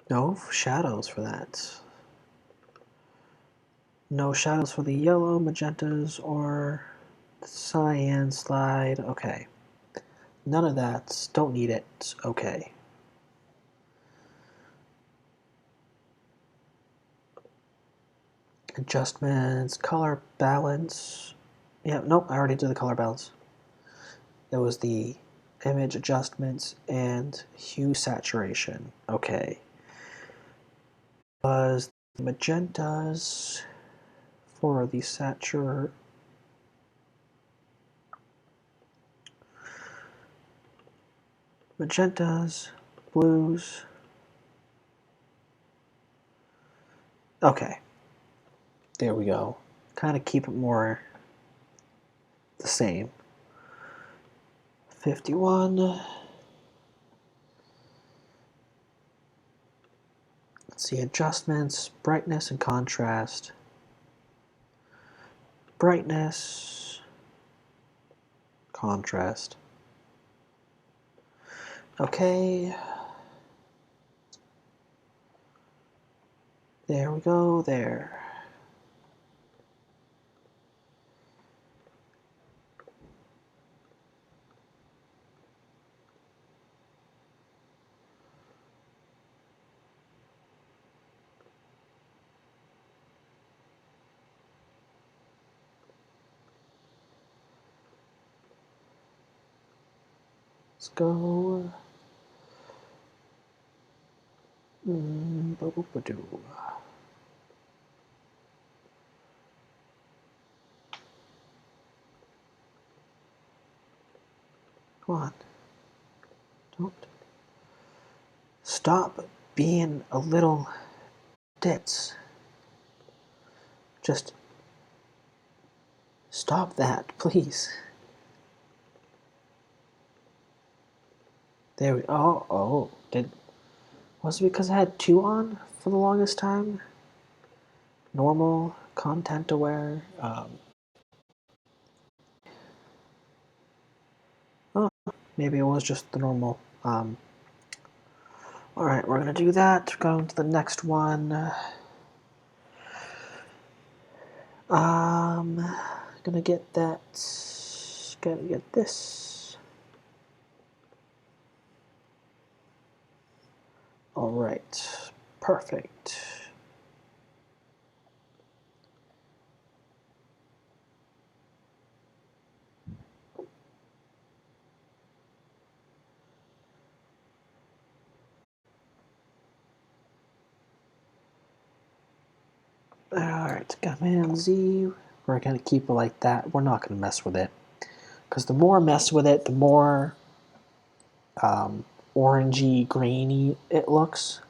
No shadows for that. No shadows for the yellow, magentas, or cyan slide. Okay. None of that. Don't need it. Okay. Adjustments, color balance. Yeah, nope, I already did the color balance. It was the image adjustments and hue saturation. Okay. Was the magentas for the satur. Magentas, blues. Okay. There we go. Kind of keep it more the same. 51. Let's see, adjustments, brightness and contrast. Brightness, contrast. Okay. There we go, there. Let's go. Ba-boop-a-doo. Come on. Don't. Stop being a little ditz. Just stop that, please. There we go. Oh, was it because I had two on for the longest time? Normal, content aware. Maybe it was just the normal. Alright, we're going to do that. Going to the next one. Gonna get that. Gotta get this. Alright, perfect. Alright, Command Z. We're gonna keep it like that. We're not gonna mess with it. Because the more I mess with it, the more orangey, grainy it looks.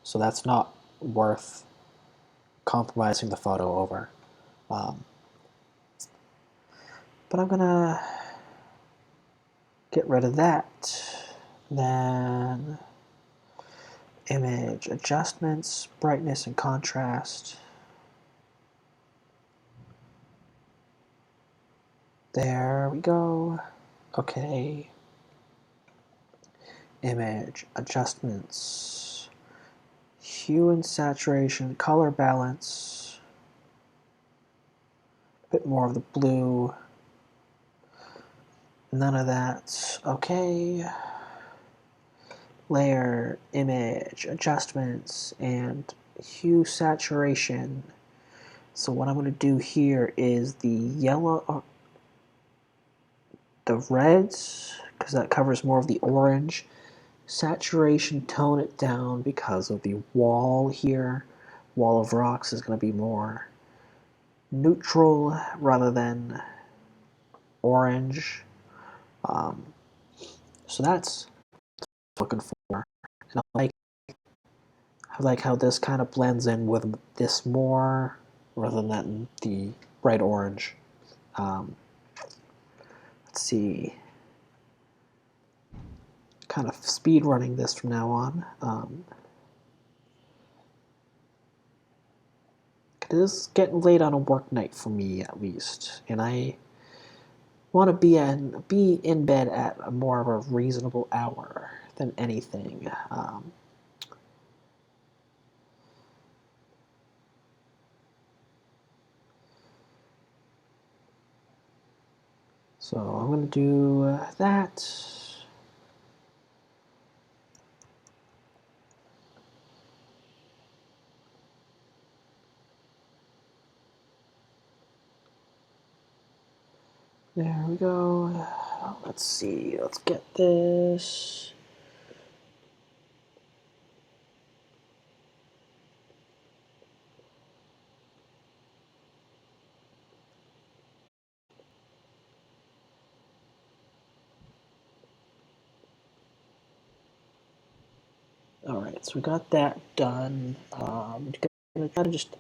So that's not worth compromising the photo over. But I'm gonna get rid of that. Then image adjustments, brightness and contrast. There we go. Okay. Image adjustments, hue and saturation, color balance, a bit more of the blue, none of that. Okay. Layer, image, adjustments, and hue saturation. So what I'm going to do here is the yellow, the reds, because that covers more of the orange. Saturation, tone it down because of the wall here. Wall of rocks is going to be more neutral rather than orange. So that's what I'm looking for. And I like how this kind of blends in with this more rather than the bright orange. Let's see. Kind of speed running this from now on. It is getting late on a work night for me at least, and I want to be in bed at a more of a reasonable hour than anything. So I'm going to do that. There we go. Let's see. Let's get this. All right, so we got that done. I'm gonna try to just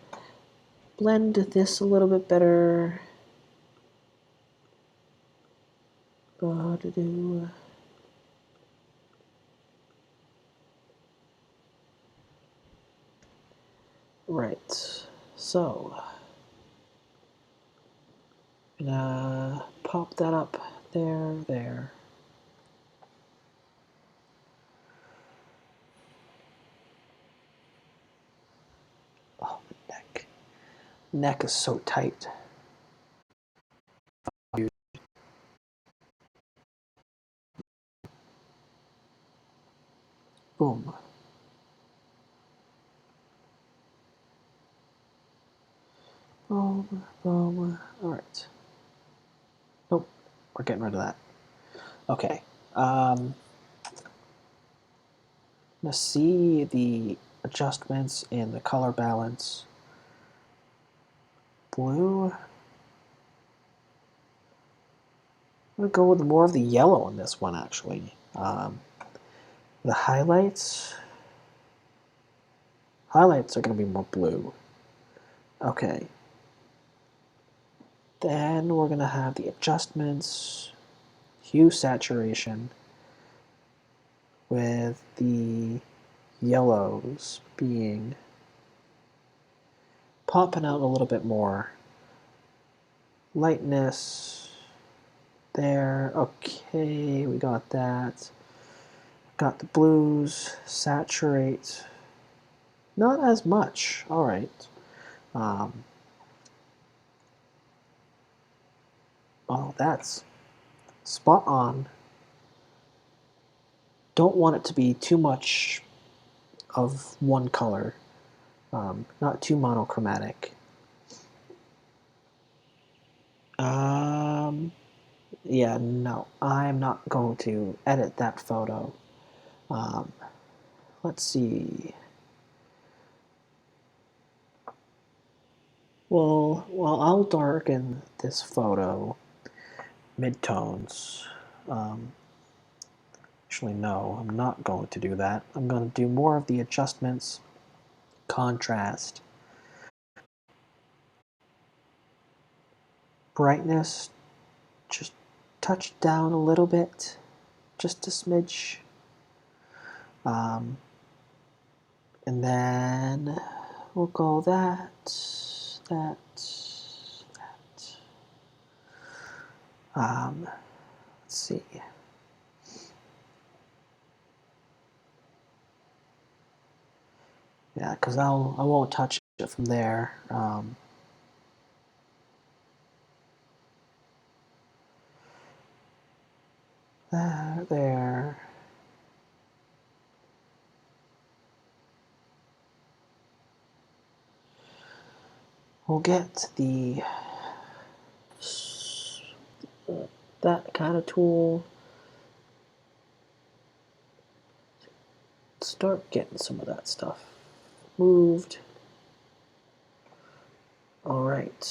blend this a little bit better. Do. Right, so I'm gonna pop that up there. Oh, the neck. Neck is so tight. Boom. Boom, boom. All right. Nope, we're getting rid of that. Okay. Let's see the adjustments in the color balance. Blue. I'm gonna go with more of the yellow in this one actually. The highlights are gonna be more blue. Okay. Then we're gonna have the adjustments, hue saturation, with the yellows being popping out a little bit more. Lightness, there. Okay, we got that. Got the blues, saturate. Not as much. All right. Oh, that's spot on. Don't want it to be too much of one color. Not too monochromatic. Yeah, no, I'm not going to edit that photo. Um, let's see. Well, I'll darken this photo midtones. Actually, no, I'm not going to do that. I'm going to do more of the adjustments, contrast, brightness, just touch down a little bit, just a smidge. And then we'll go that. Let's see. Yeah, because I won't touch it from there. There. We'll get that kind of tool. Start getting some of that stuff moved. All right,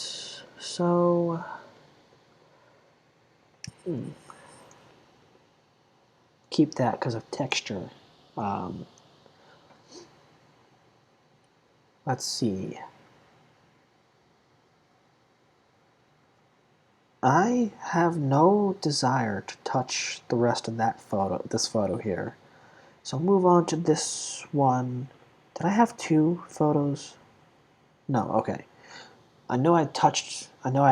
so keep that because of texture. Let's see. I have no desire to touch the rest of this photo here. So move on to this one. Did I have two photos? No, okay. I know I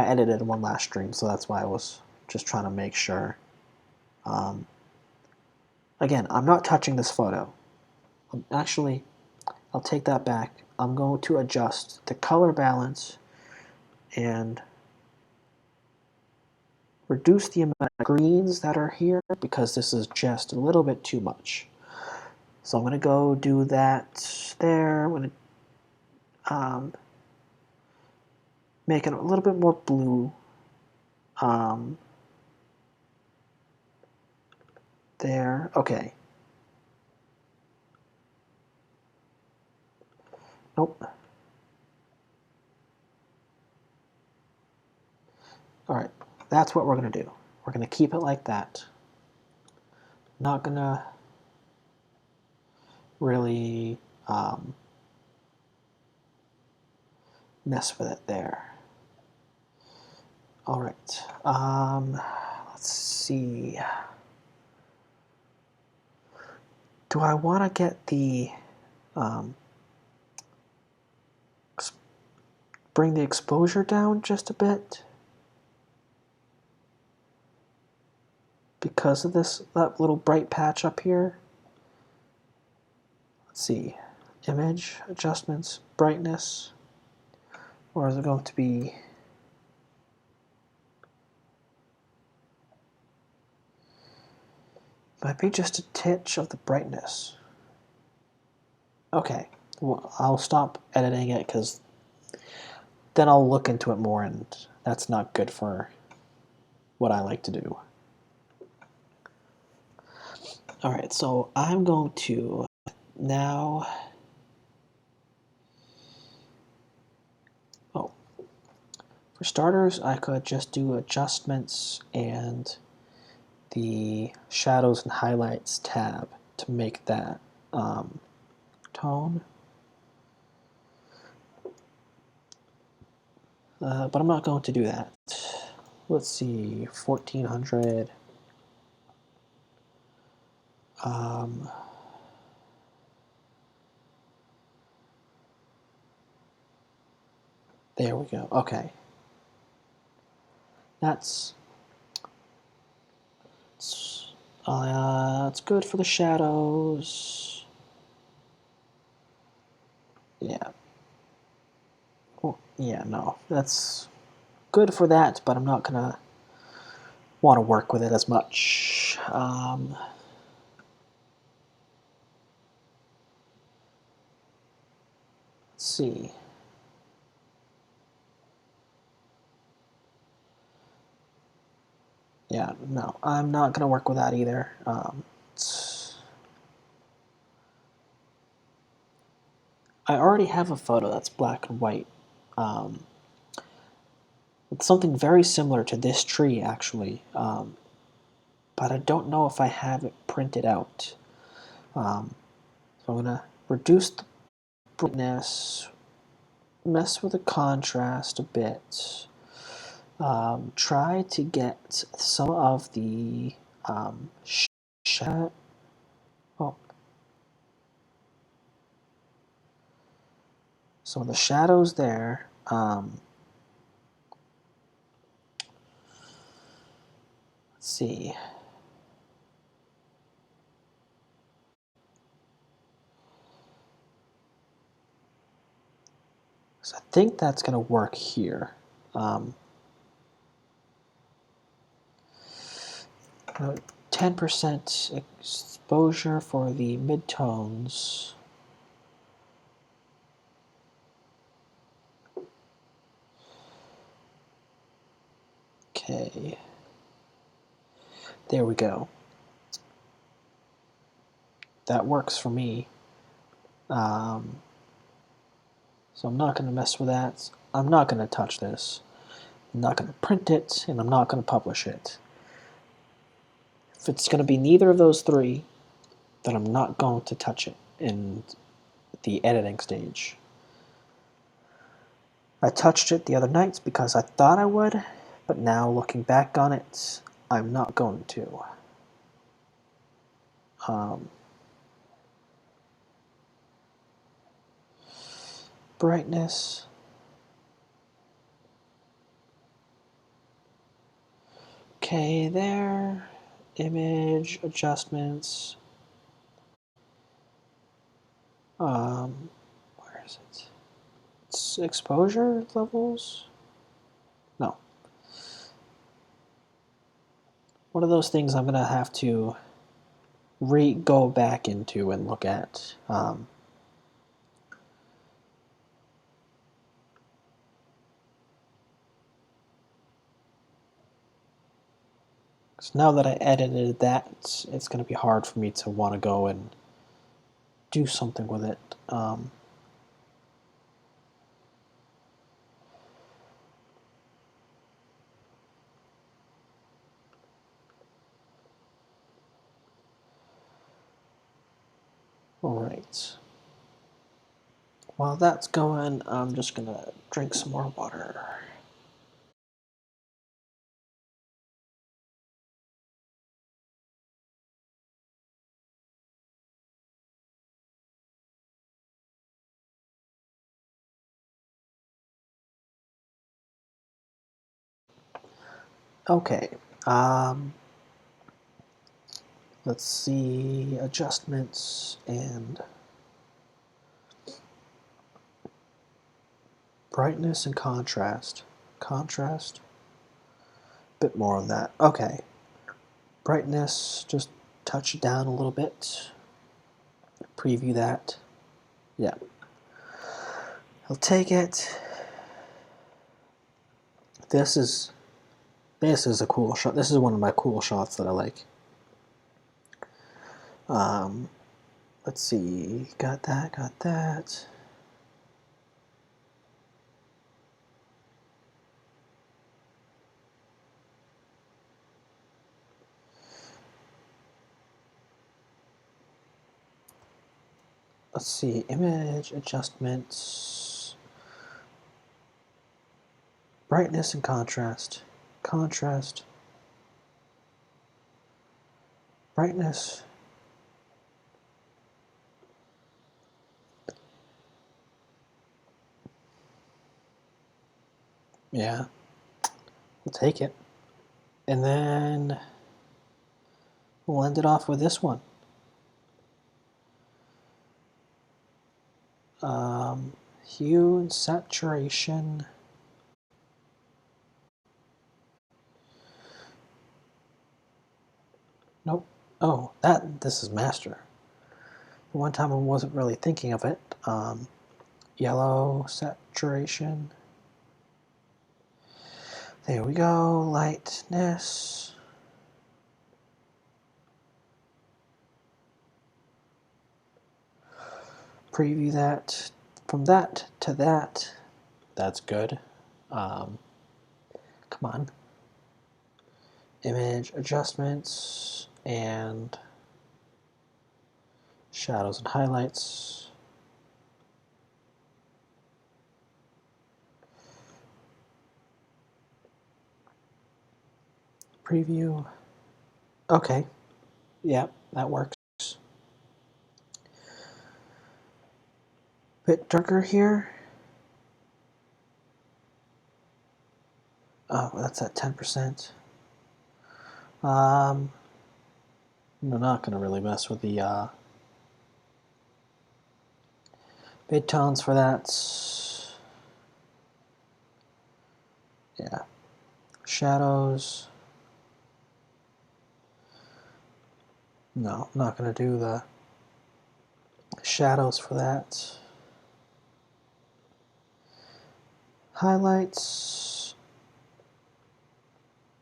edited one last stream, so that's why I was just trying to make sure. Again, I'm not touching this photo. Actually, I'll take that back. I'm going to adjust the color balance and reduce the amount of greens that are here because this is just a little bit too much. So I'm going to go do that there. I'm going to make it a little bit more blue. There. Okay. Nope. All right. That's what we're going to do. We're going to keep it like that. Not going to really mess with it there. All right. Let's see. Do I want to get the bring the exposure down just a bit because of that little bright patch up here? Let's see. Image, adjustments, brightness. Or is it going to be might be just a titch of the brightness. Okay, well, I'll stop editing it because then I'll look into it more, and that's not good for what I like to do. All right, so I'm going to now. Oh, for starters, I could just do adjustments and the shadows and highlights tab to make that tone. But I'm not going to do that. Let's see, 1400. There we go. Okay. That's It's good for the shadows. Yeah. Well, yeah, no. That's good for that, but I'm not gonna want to work with it as much. Let's see. Yeah, no, I'm not gonna work with that either. I already have a photo that's black and white. Um, it's something very similar to this tree, actually, but I don't know if I have it printed out. So I'm gonna reduce the brightness, mess with the contrast a bit. Try to get some of the shadow. Oh, some of the shadows there. Let's see. So I think that's going to work here. 10% exposure for the midtones. Okay. There we go. That works for me. So I'm not going to mess with that. I'm not going to touch this. I'm not going to print it, and I'm not going to publish it. If it's going to be neither of those three, then I'm not going to touch it in the editing stage. I touched it the other night because I thought I would, but now looking back on it, I'm not going to. Brightness. Okay, there. Image adjustments. Where is it? It's exposure levels? No. One of those things I'm going to have to go back into and look at. So now that I edited that, it's going to be hard for me to want to go and do something with it. Alright. While that's going, I'm just going to drink some more water. Okay. Let's see, adjustments and brightness and contrast. Contrast? Bit more on that. Okay. Brightness, just touch it down a little bit. Preview that. Yeah. I'll take it. This is a cool shot. This is one of my cool shots that I like. Let's see. Got that, got that. Let's see, image adjustments, brightness and contrast, contrast, brightness. Yeah, we'll take it. And then We'll end it off with this one. Hue and saturation. Nope. Oh, this is master. The one time I wasn't really thinking of it. Yellow saturation. There we go. Lightness. Preview that. From that to that. That's good. Come on. Image adjustments and shadows and highlights. Preview. Okay. Yeah, that works. Bit darker here. Oh, that's at 10%. I'm not going to really mess with the bit tones for that. Yeah. Shadows. No, I'm not going to do the shadows for that. Highlights.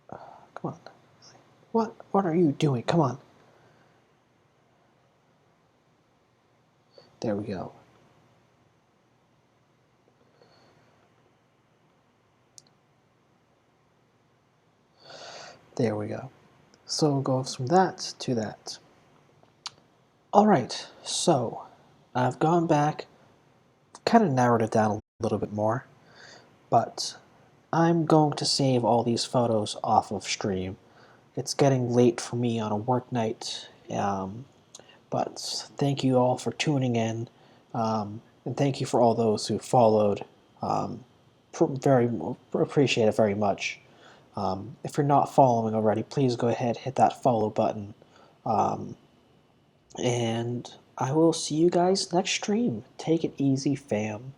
Come on. What are you doing? Come on. There we go. There we go. So it goes from that to that. Alright, so I've gone back, kind of narrowed it down a little bit more, but I'm going to save all these photos off of stream. It's getting late for me on a work night, but thank you all for tuning in, and thank you for all those who followed. Very appreciate it very much. If you're not following already, please go ahead, hit that follow button. And I will see you guys next stream. Take it easy, fam.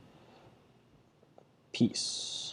Peace.